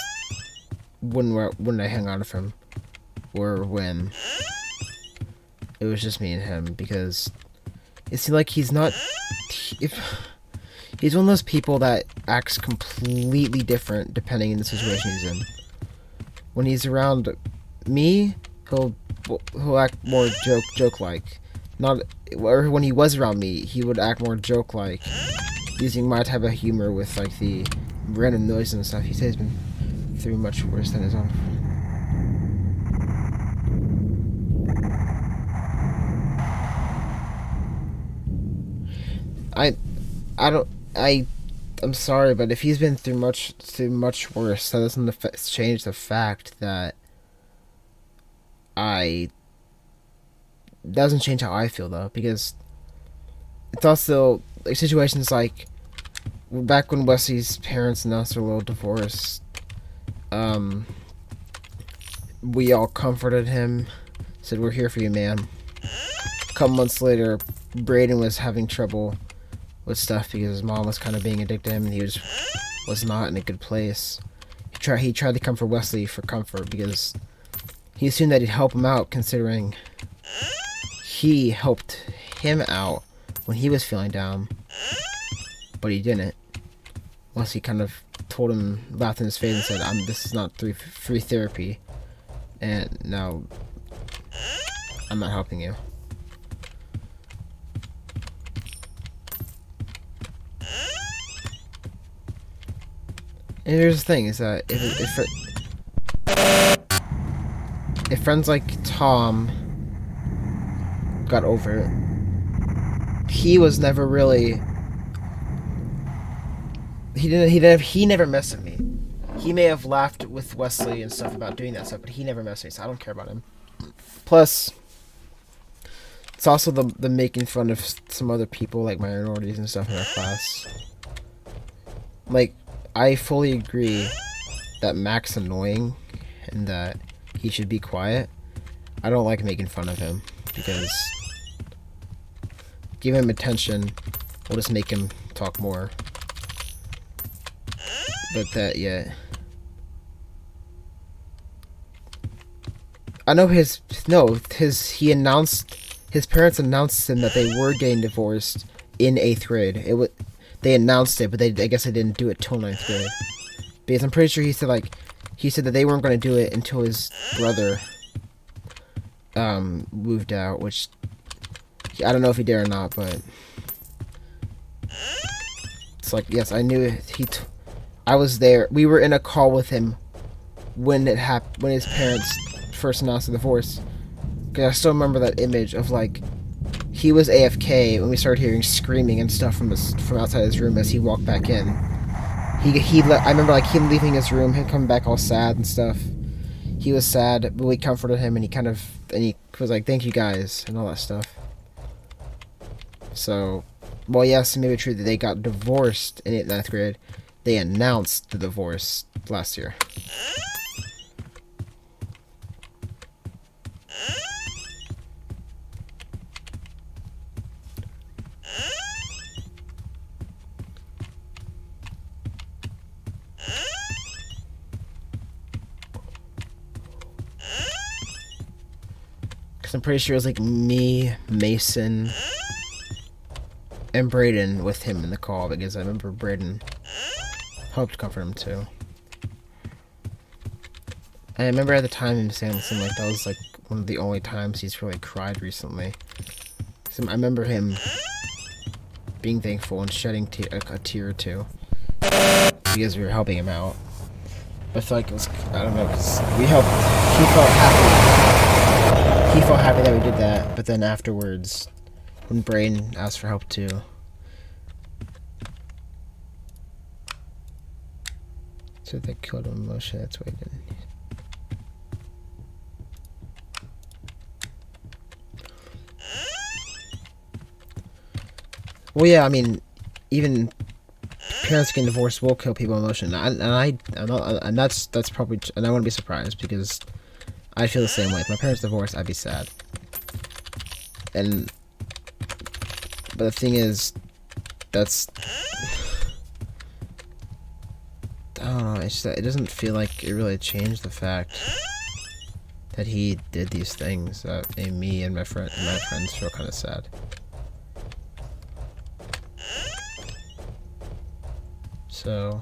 when I hung out with him were when it was just me and him, because it seemed like he's one of those people that acts completely different depending on the situation he's in. When he's around me, he'll act more joke like. Or when he was around me, he would act more joke like, using my type of humor with like the random noises and stuff. He says he's been through much worse than his own. I'm sorry, but if he's been through much worse, that doesn't change the fact that doesn't change how I feel though, because it's also like situations like back when Wesley's parents announced their little divorce. We all comforted him, said we're here for you, man. A couple months later, Braden was having trouble with stuff because his mom was kind of being addicted to him, and he was not in a good place. He tried to come for Wesley for comfort because he assumed that he'd help him out, considering he helped him out when he was feeling down, but he didn't. Wesley kind of told him, laughed in his face, and said, "This is not free therapy, and now I'm not helping you." And here's the thing: is that if friends like Tom got over it, he was never really. He never messed with me. He may have laughed with Wesley and stuff about doing that stuff, but he never messed with me, so I don't care about him. Plus, it's also the making fun of some other people, like minorities and stuff in our class. Like, I fully agree that Mac's annoying and that he should be quiet. I don't like making fun of him because give him attention, we'll just make him talk more. But that, yeah. I know he announced, his parents announced to him that they were getting divorced in 8th grade. They announced it, but I guess they didn't do it till 9th grade. Because I'm pretty sure he said that they weren't going to do it until his brother moved out, which I don't know if he did or not, but it's like, yes, I knew it. I was there. We were in a call with him when it happened, when his parents first announced the divorce. Because I still remember that image of, like, he was AFK when we started hearing screaming and stuff from outside his room as he walked back in. I remember, like, him leaving his room, him coming back all sad and stuff. He was sad, but we comforted him, and he was like, "Thank you guys," and all that stuff. So, well, yes, it may be true that they got divorced in 9th grade. They announced the divorce last year. Because I'm pretty sure it was like me, Mason, and Braden with him in the call, because I remember Braden helped comfort him too. And I remember at the time him saying something like that was like one of the only times he's really cried recently. So I remember him being thankful and shedding a tear or two because we were helping him out. But I feel like it was, I don't know, because we helped. He felt happy. He felt happy that we did that, but then afterwards, when Braden asked for help too. So they killed him emotion, that's why he didn't. Well, yeah, I mean, even parents getting divorced will kill people emotion, and that's probably, and I wouldn't be surprised because I feel the same way. If my parents divorced, I'd be sad. But the thing is, I don't know. It's just that it doesn't feel like it really changed the fact that he did these things that made me and my friends feel kind of sad. So,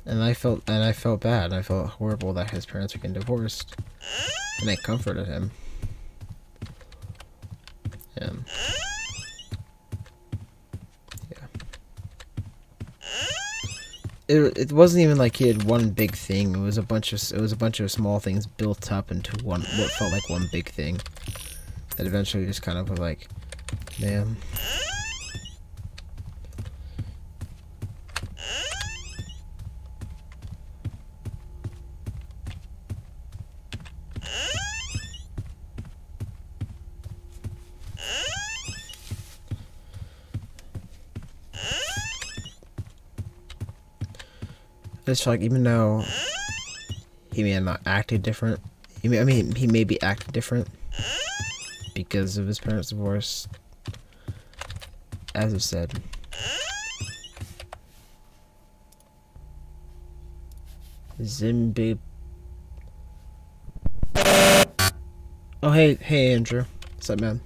and I felt bad. I felt horrible that his parents were getting divorced, and I comforted him. And yeah, it wasn't even like he had one big thing. It was a bunch of small things built up into what felt like one big thing. That eventually just kind of was like, man. It's like, even though he may have not acted different, he may be acting different because of his parents' divorce. As I've said, Zimbi. Oh, hey, Andrew. What's up, man?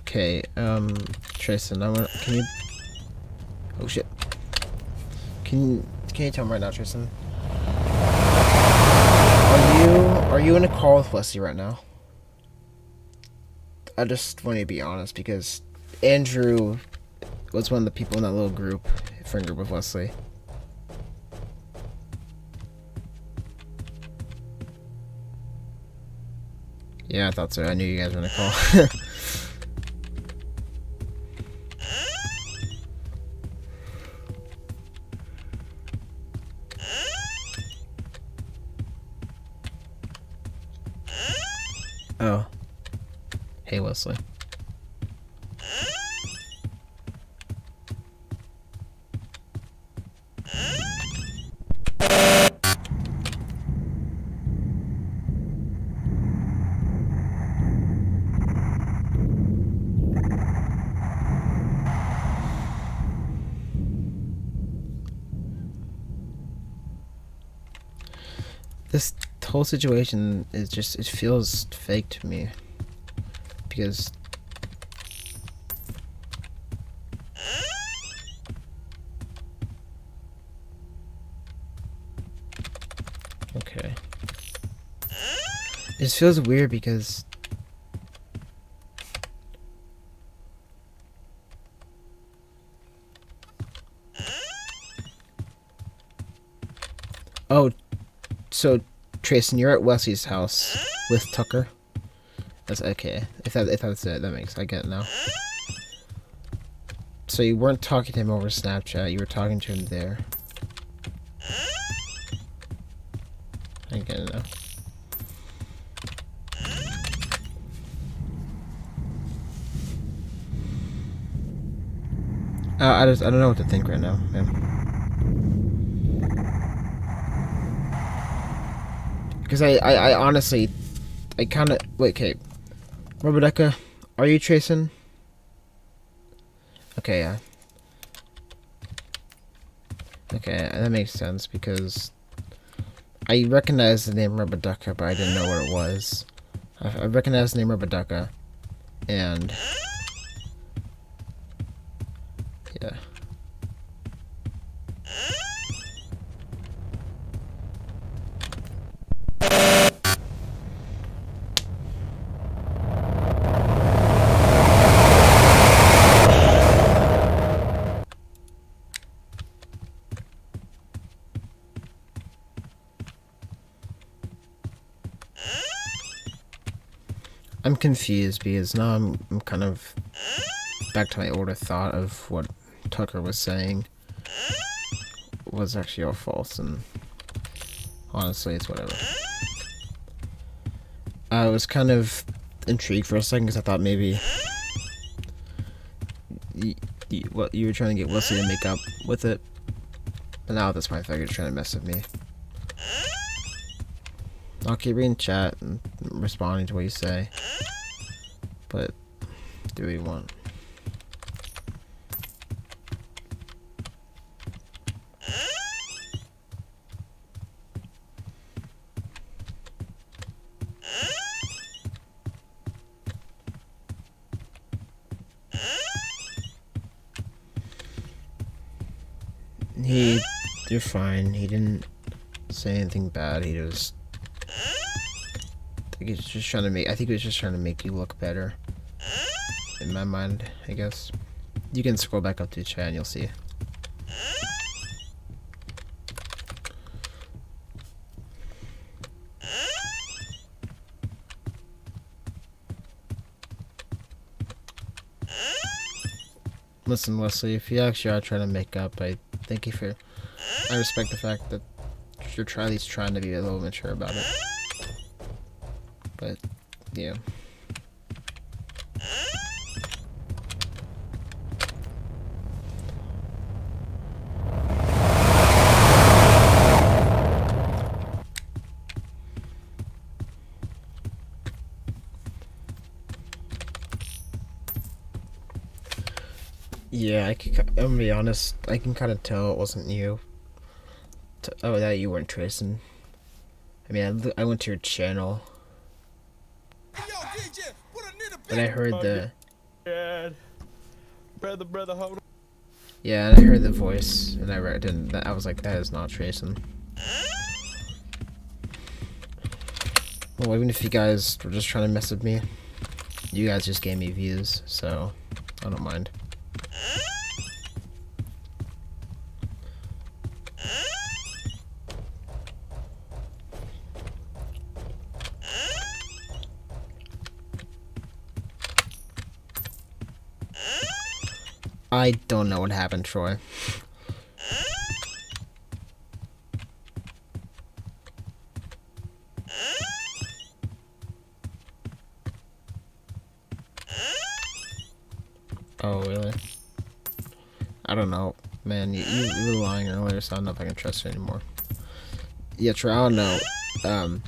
Okay, Tristan, can you... Oh, shit. Can you tell me right now, Tristan? Are you in a call with Wesley right now? I just want you to be honest, because Andrew was one of the people in that little group, friend group with Wesley. Yeah, I thought so. I knew you guys were in a call. Oh. Hey, Wesley. This whole situation is just, it feels fake to me. Because... Okay. It feels weird because... Oh, so Trayson, you're at Wesley's house with Tucker. That's okay. If that's it, that makes, I get it now. So you weren't talking to him over Snapchat. You were talking to him there. I get it now. I don't know what to think right now, man. Because I honestly, I kind of, wait, okay. Rebecca, are you Trayson? Okay, yeah. Okay, that makes sense because I recognized the name Rebecca, but I didn't know what it was. I recognized the name Rebecca, and yeah. I'm confused because now I'm kind of back to my older thought of what Tucker was saying was actually all false, and honestly, it's whatever. I was kind of intrigued for a second because I thought maybe what you were trying to get Wesley to make up with it, but now at this point I feel like you're trying to mess with me. I'll keep reading chat and responding to what you say, but do what you want. You're fine. He didn't say anything bad. He just, I think he was just trying to make you look better. In my mind, I guess. You can scroll back up to the chat and you'll see. Listen, Wesley, if you actually are trying to make up, I thank you for... I respect the fact that you're at least trying to be a little mature about it. But, yeah. Yeah, I'm gonna be honest, I can kind of tell it wasn't you. That you weren't Trayson. I mean, I went to your channel. And I heard the... Brother, hold on. Yeah, and I heard the voice, and I was like, that is not Trayson. Well, even if you guys were just trying to mess with me, you guys just gave me views, so I don't mind. I don't know what happened, Troy. Oh, really? I don't know. Man, you were lying earlier, so I don't know if I can trust you anymore. Yeah, Troy, I don't know.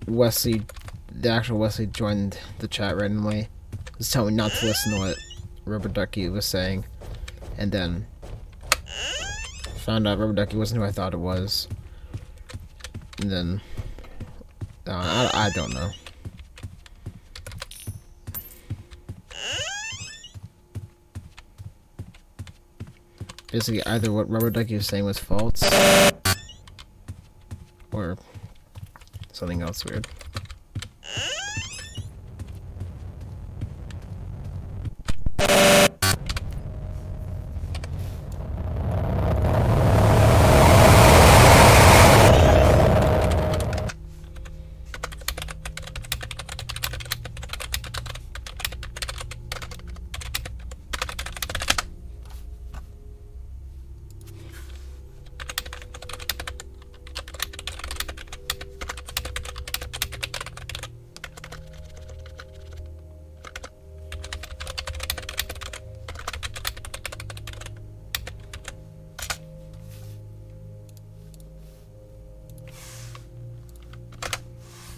Wesley, the actual Wesley joined the chat randomly. Was telling me not to listen to what Rubber Ducky was saying, and then found out Rubber Ducky wasn't who I thought it was. And then I don't know. Basically, either what Rubber Ducky was saying was false, or something else weird.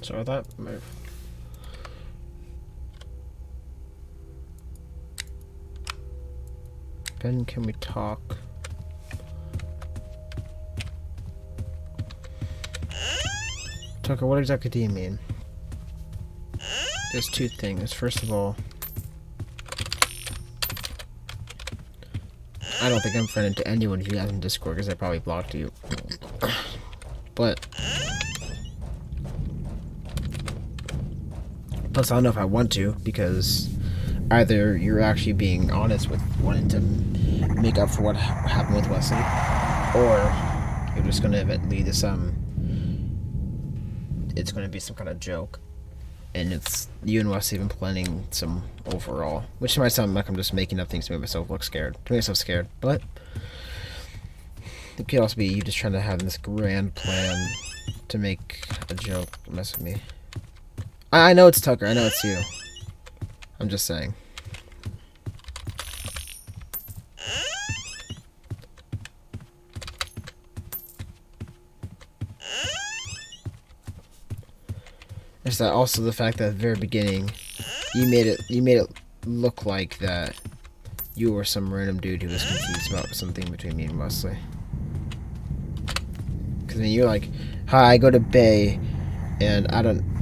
So that move. Ben, can we talk? Tucker, what exactly do you mean? There's two things. First of all, I don't think I'm friended to anyone if you have in Discord because I probably blocked you. But plus, I don't know if I want to, because either you're actually being honest with wanting to make up for what happened with Wesley, or you're just gonna lead to it's gonna be some kind of joke, and it's you and Wesley been planning some overall, which might sound like I'm just making up things to make myself look scared, to make myself scared, but it could also be you just trying to have this grand plan to make a joke mess with me. I know it's Tucker. I know it's you. I'm just saying. There's that also the fact that at the very beginning, you made it look like that you were some random dude who was confused about something between me and Wesley. Because then you're like, "Hi, I go to Bay, and I don't."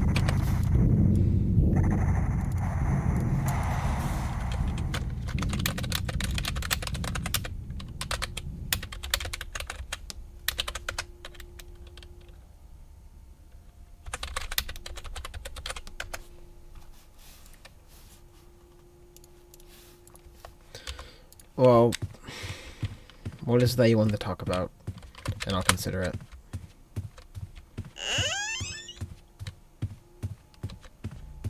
Well, what is that you want to talk about? And I'll consider it.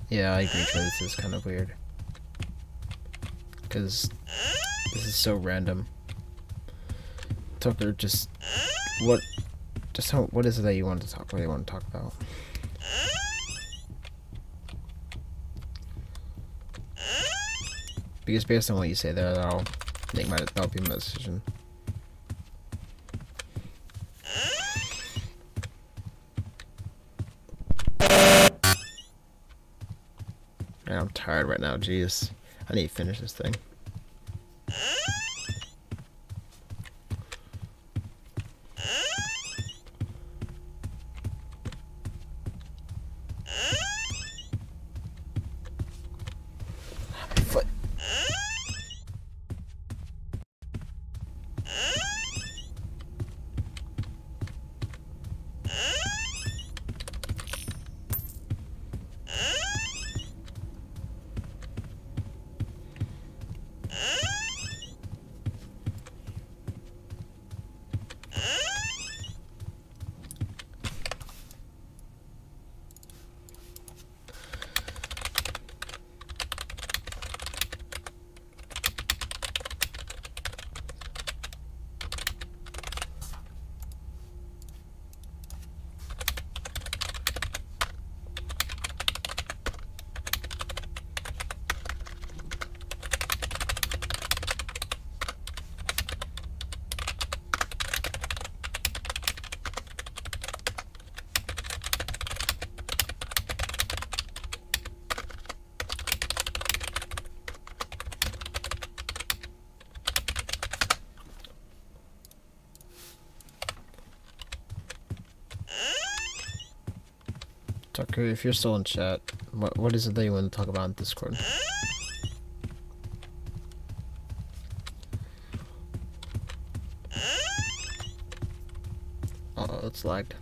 Yeah, I agree, Trey, this is kind of weird. Because this is so random. Tucker, just... What is it that you want to talk about? Because based on what you say there, that'll be my decision. Man, I'm tired right now, jeez. I need to finish this thing. Foot. Tucker, if you're still in chat, what is it that you want to talk about in Discord? Uh-oh, it's lagged.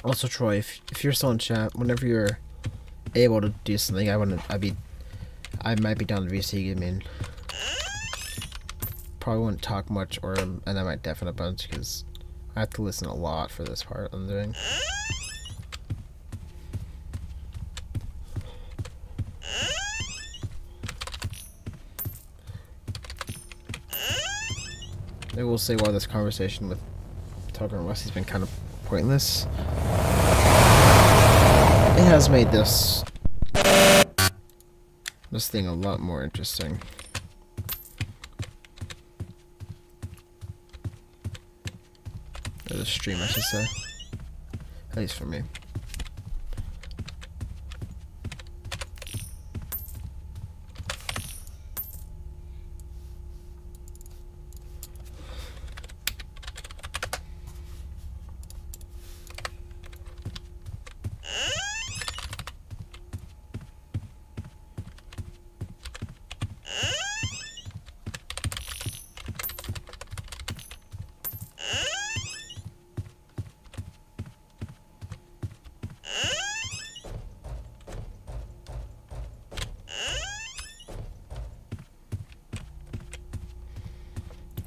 Also, Troy, if you're still in chat, whenever you're able to do something, I might be down to VC. I mean, probably wouldn't talk much, and I might deafen a bunch because I have to listen a lot for this part I'm doing. I will say why this conversation with Tucker and Wesley's been kind of pointless. It has made this thing a lot more interesting. Or the stream, I should say. At least for me.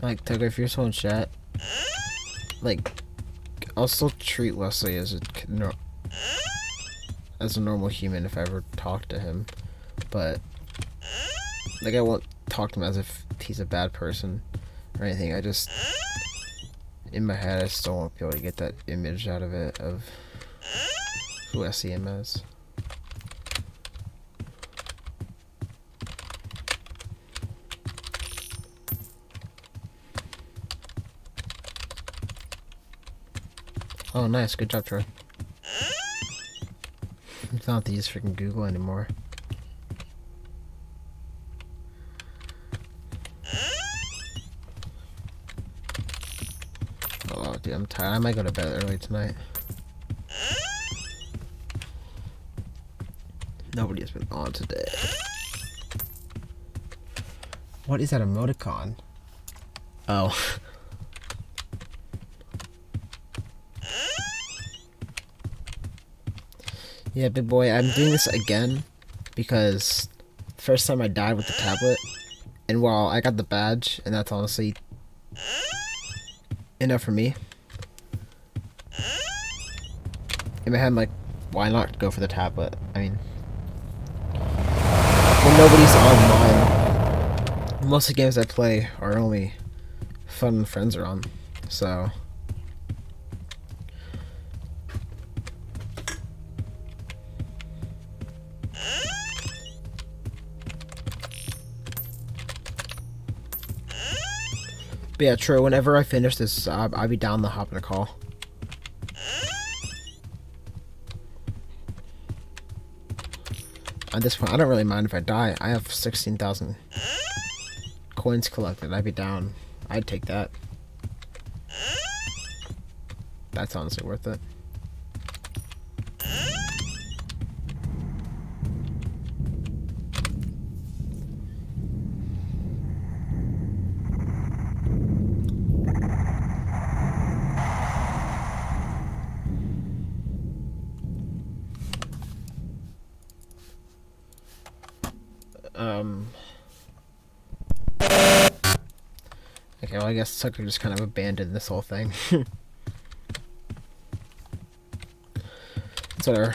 Like, Tucker, if you're still in chat, like, I'll still treat Wesley as a normal human if I ever talk to him, but, like, I won't talk to him as if he's a bad person or anything. I just, in my head, I still won't be able to get that image out of it of who I see him as. Oh, nice. Good job, Troy. I don't have to use freaking Google anymore. Oh, dude, I'm tired. I might go to bed early tonight. Nobody has been on today. What is that emoticon? Oh. Yeah, big boy, I'm doing this again because the first time I died with the tablet, and while I got the badge, and that's honestly enough for me. In my head, I'm like, why not go for the tablet? I mean, when nobody's online, most of the games I play are only fun and friends are on, so... But yeah, true. Whenever I finish this, I'll be down to hop in a call. At this point, I don't really mind if I die. I have 16,000 coins collected. I'd be down. I'd take that. That's honestly worth it. Okay, well, I guess Tucker just kind of abandoned this whole thing. It's whatever.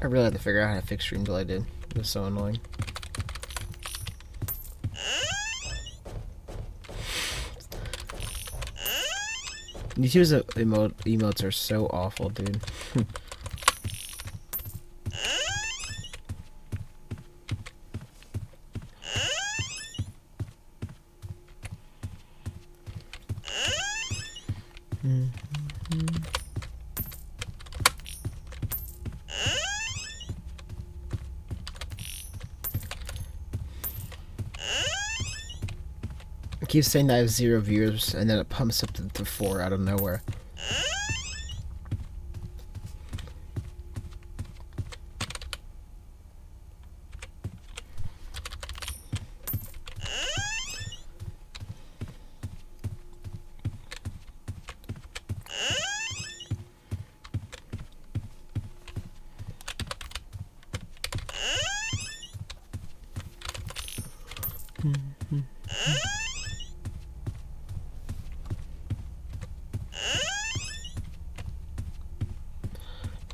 I really had to figure out how to fix stream till I did. It was so annoying. YouTube's emotes are so awful, dude. It keeps saying that I have 0 viewers, and then it pumps up to 4 out of nowhere.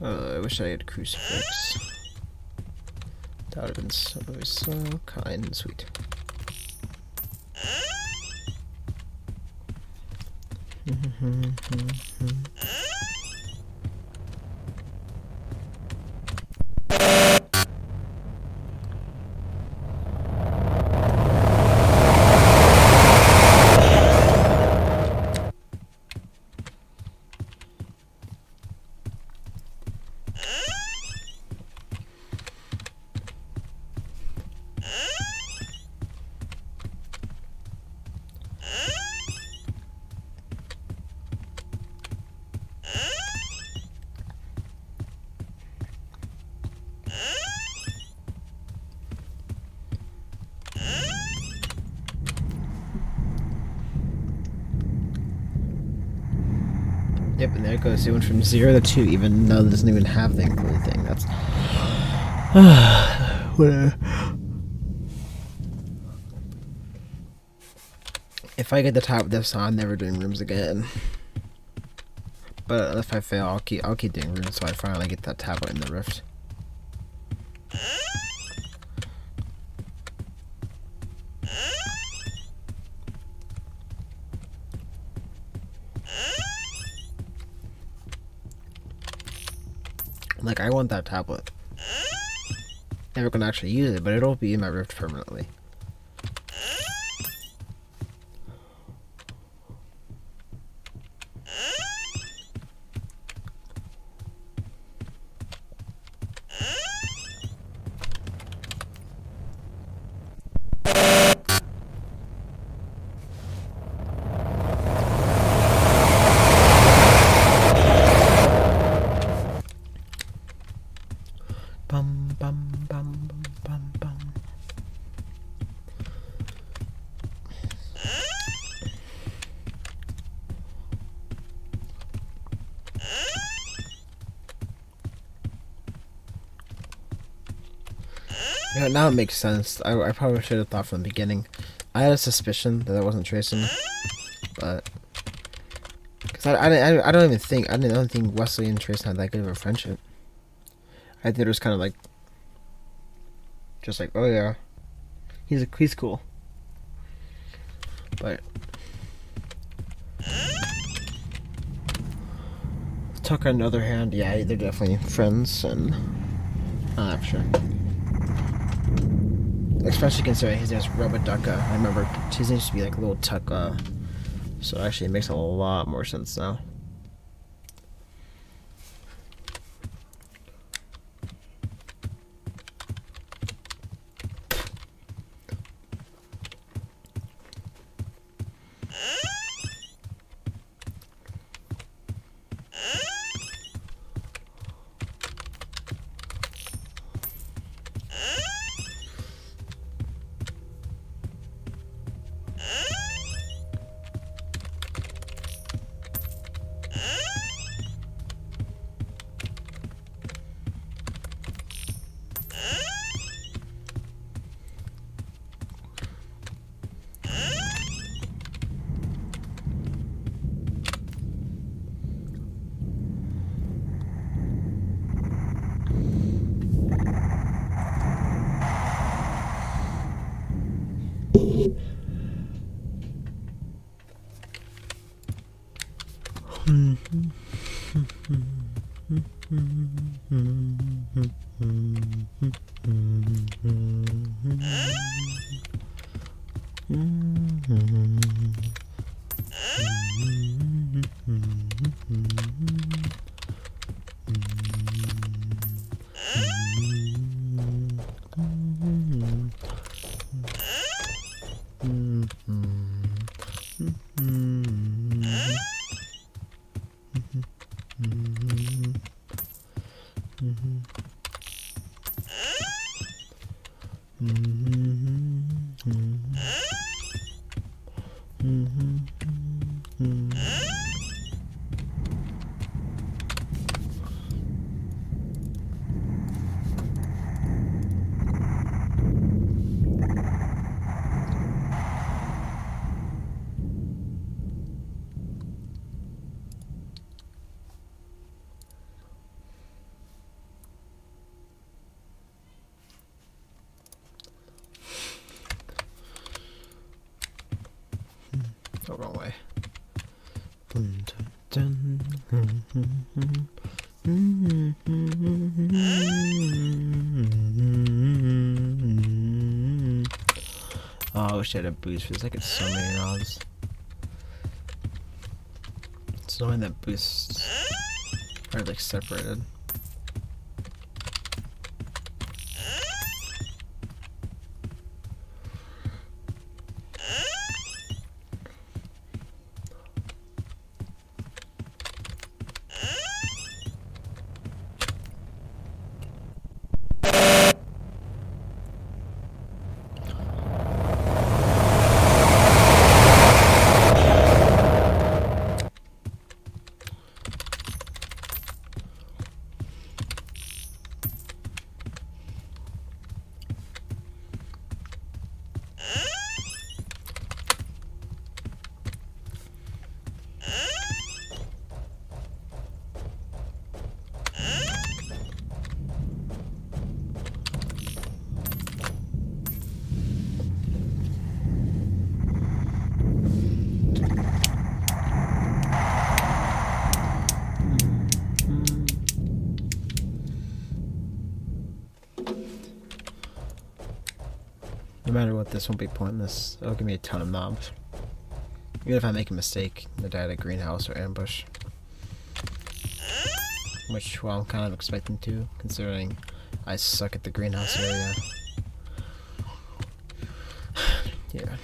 I wish I had a crucifix. That would have been so kind and sweet. Yep, and there it goes. It went from 0 to 2, even though it doesn't even have the include thing. That's whatever. If I get the top of this, I'm never doing rooms again. But if I fail, I'll keep doing rooms so I finally get that tablet in the Rift. Like, I want that tablet. Never gonna actually use it, but it'll be in my Rift permanently. Yeah, now it makes sense. I probably should have thought from the beginning. I had a suspicion that I wasn't tracing, but because I don't think Wesley and Trace had that good of a friendship. I think it was kind of like, just like, oh yeah, he's cool. But Tucker, on the other hand, yeah, they're definitely friends, and I'm not sure. Especially considering his name's Roboducka. I remember his name used to be like Little Tucka, so actually it makes a lot more sense now. Oh, wrong way. Oh, I wish I had a boost for this. I could so many knobs. It's knowing that boosts are like separated. No matter what, this won't be pointless. It'll give me a ton of knobs. Even if I make a mistake, I die at a greenhouse or ambush. Which, well, I'm kind of expecting to, considering I suck at the greenhouse area. Yeah.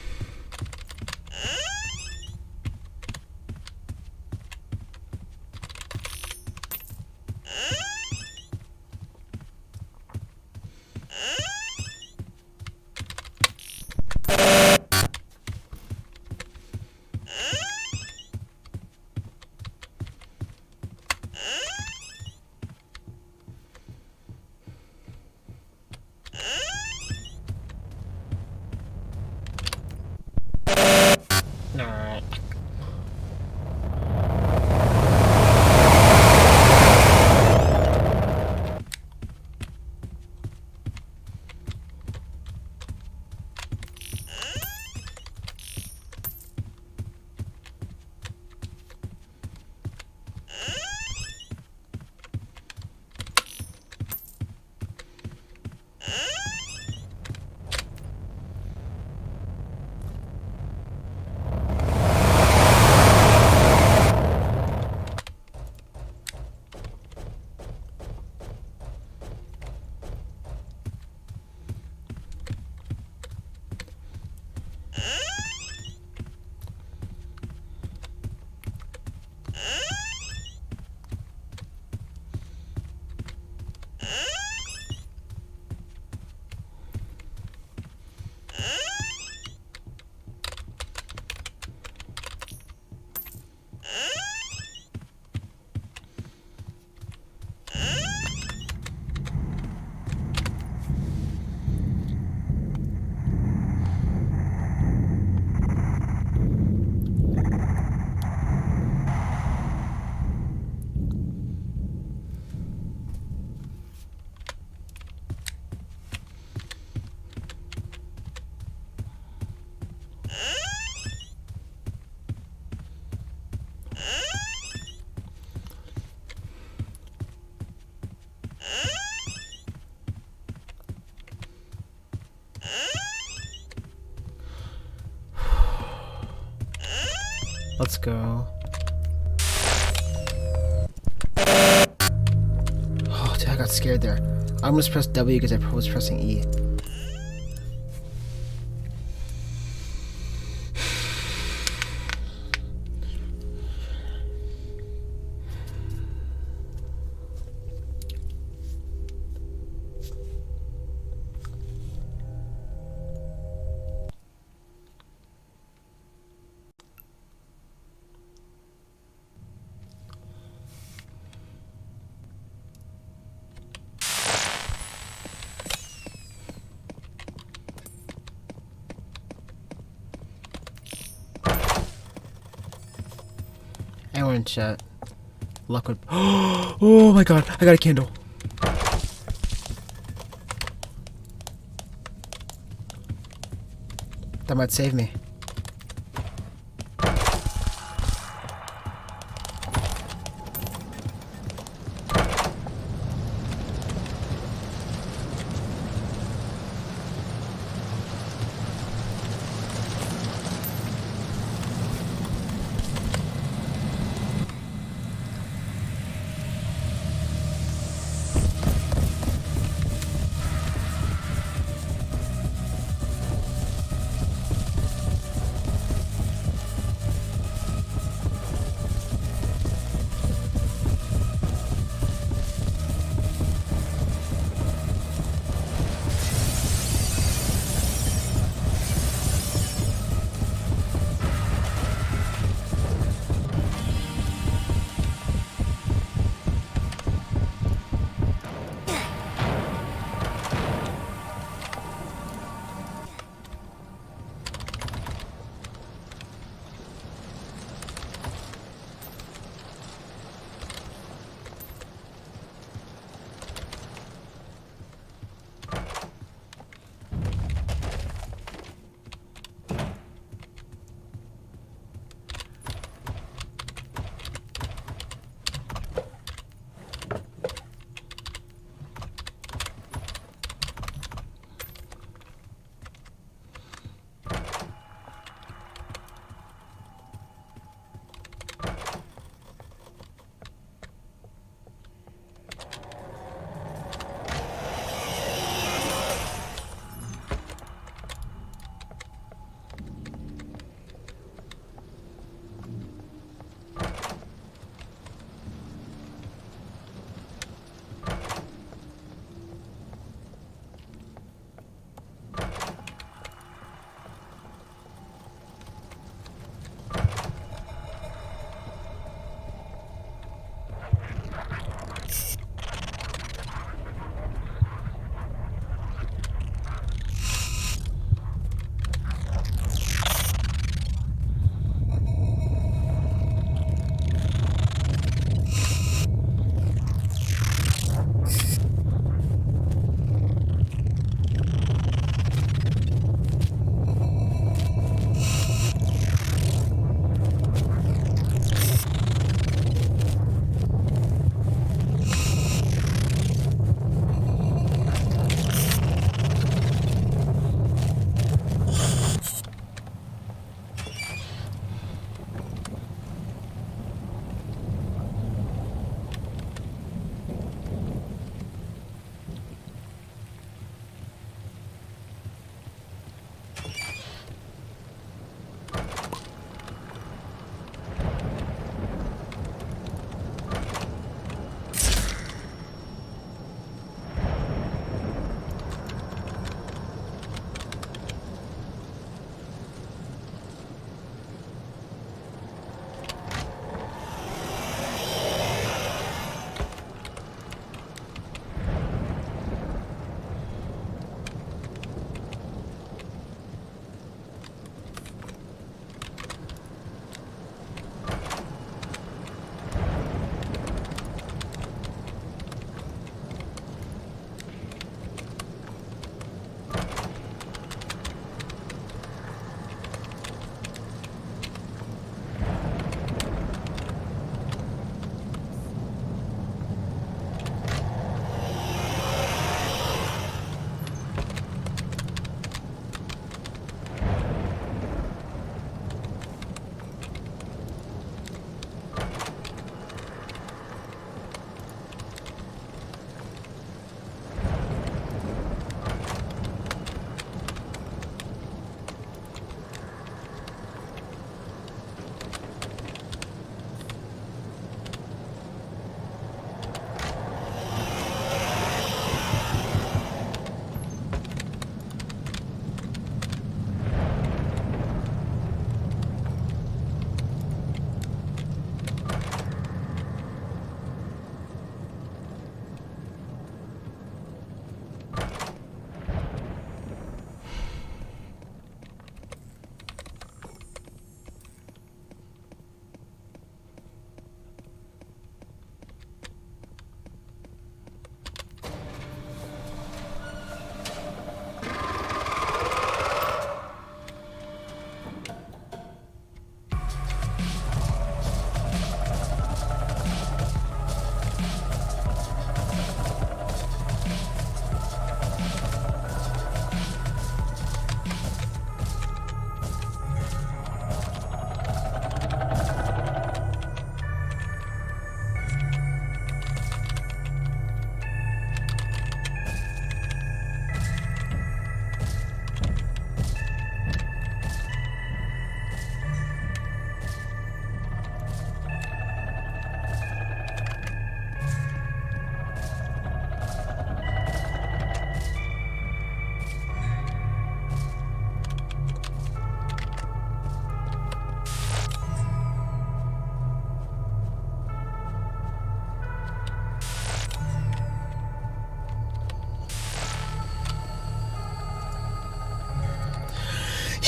Let's go. Oh, dude, I got scared there. I almost pressed W because I was pressing E. Anyone in chat? Luck would. Oh my god! I got a candle. That might save me.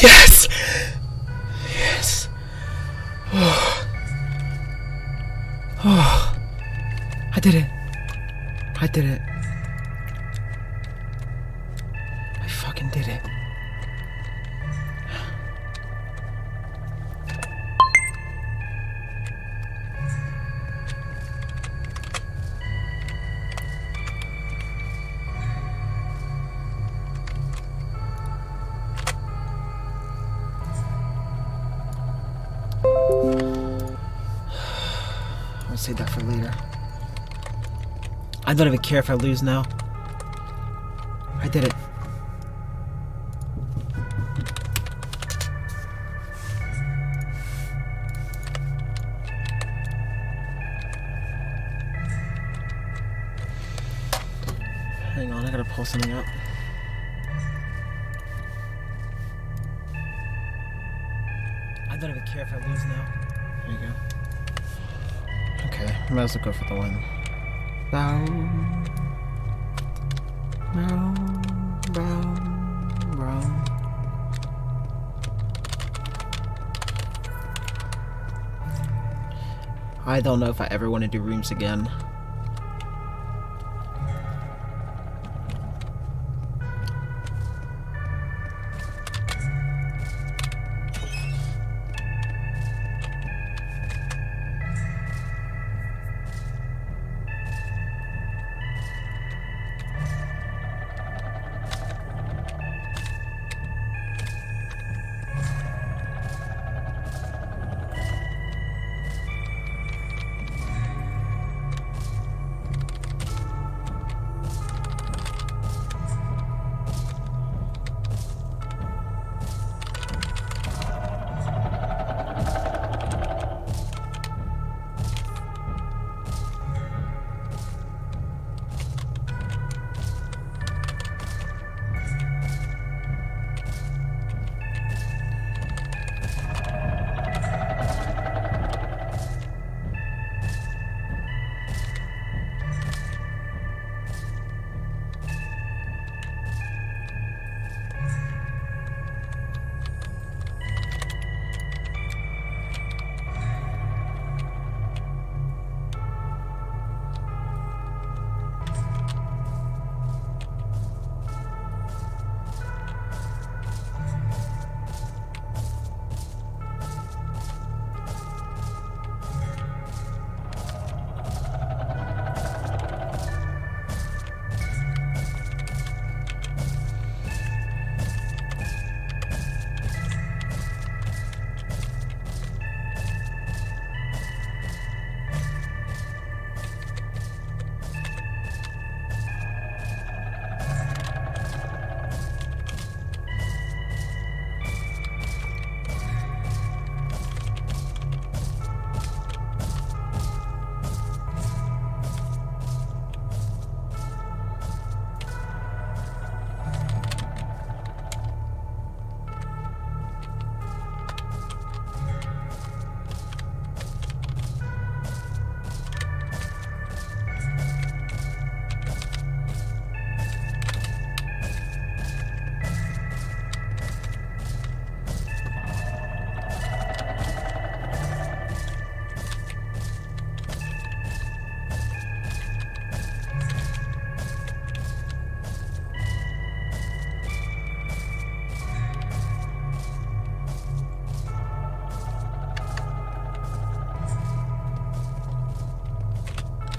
Yes! Yes. Oh. Oh. I did it. I did it. I fucking did it. I'll save that for later. I don't even care if I lose now. I did it. Hang on, I gotta pull something up. I don't even care if I lose now. There you go. Okay, might as well go for the win. Bow. Bow. Bow. Bow. I don't know if I ever want to do rooms again.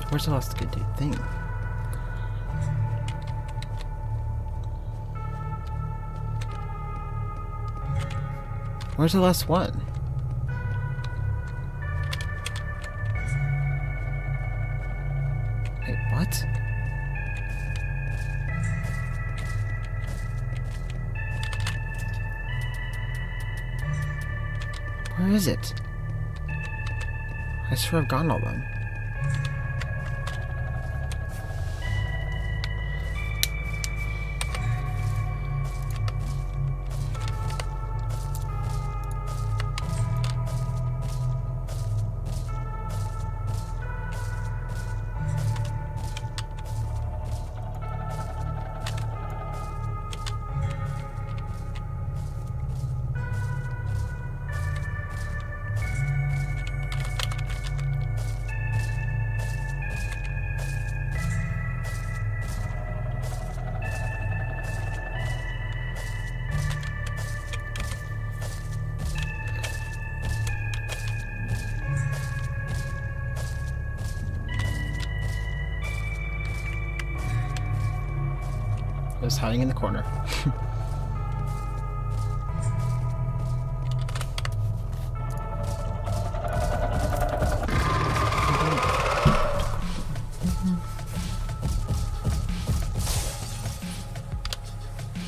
Where's the last good thing? Where's the last one? Wait, what? Where is it? I swear I've gotten all of them. just hiding in the corner.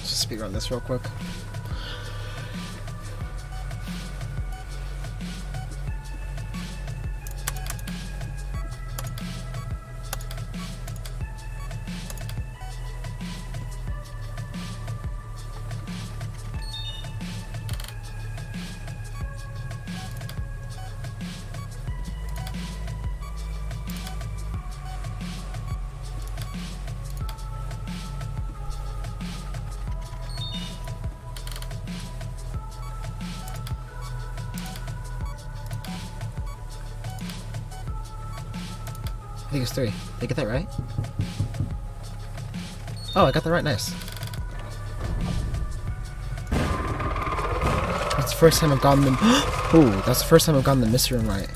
Just speed run this real quick. I think it's 3. Did I get that right? Oh, I got that right. Nice. That's the first time I've gotten the. Ooh, that's the first time I've gotten the mystery room right.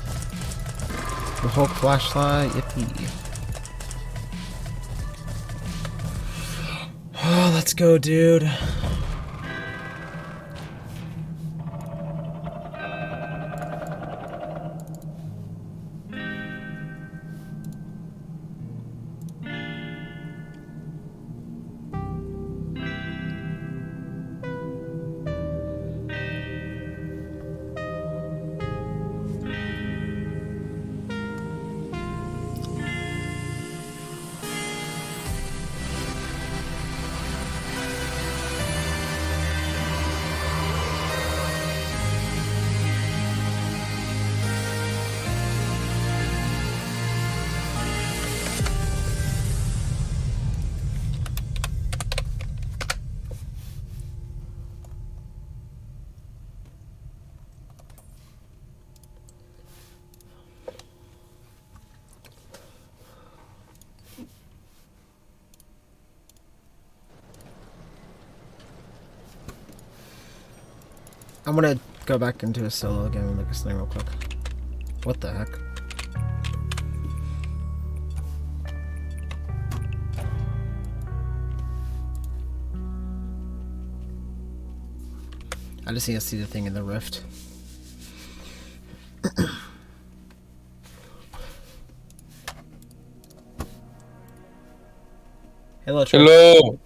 The whole flashlight. Yippee. Oh, let's go, dude. I'm gonna go back into a solo again and make a thing real quick. What the heck? I just need to see the thing in the rift. Hello, Troy. Hello.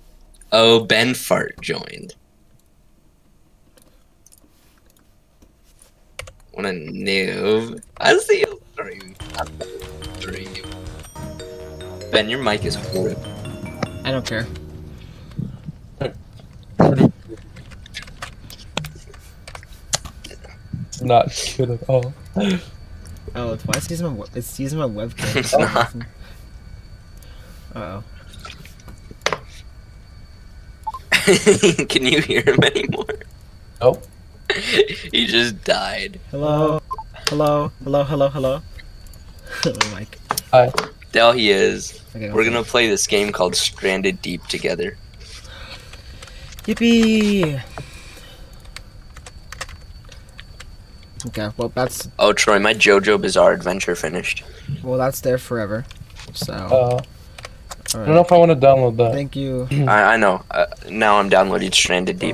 Oh, Ben Fart joined. What a noob. I see you. Ben, your mic is horrible. I don't care. Not good at all. Oh, it's why it's using my webcam. It's not. Uh oh. Can you hear him anymore? Nope. He just died. Hello. Hello. Hello. Hello. Hello. Hello, Mike. Hi. There he is. Okay, We're gonna play this game called Stranded Deep together. Yippee! Okay, well that's Oh, Troy, my JoJo Bizarre Adventure finished. that's there forever. So. I alright. don't know if I want to download that. Thank you. I know. Now I'm downloading Stranded Deep.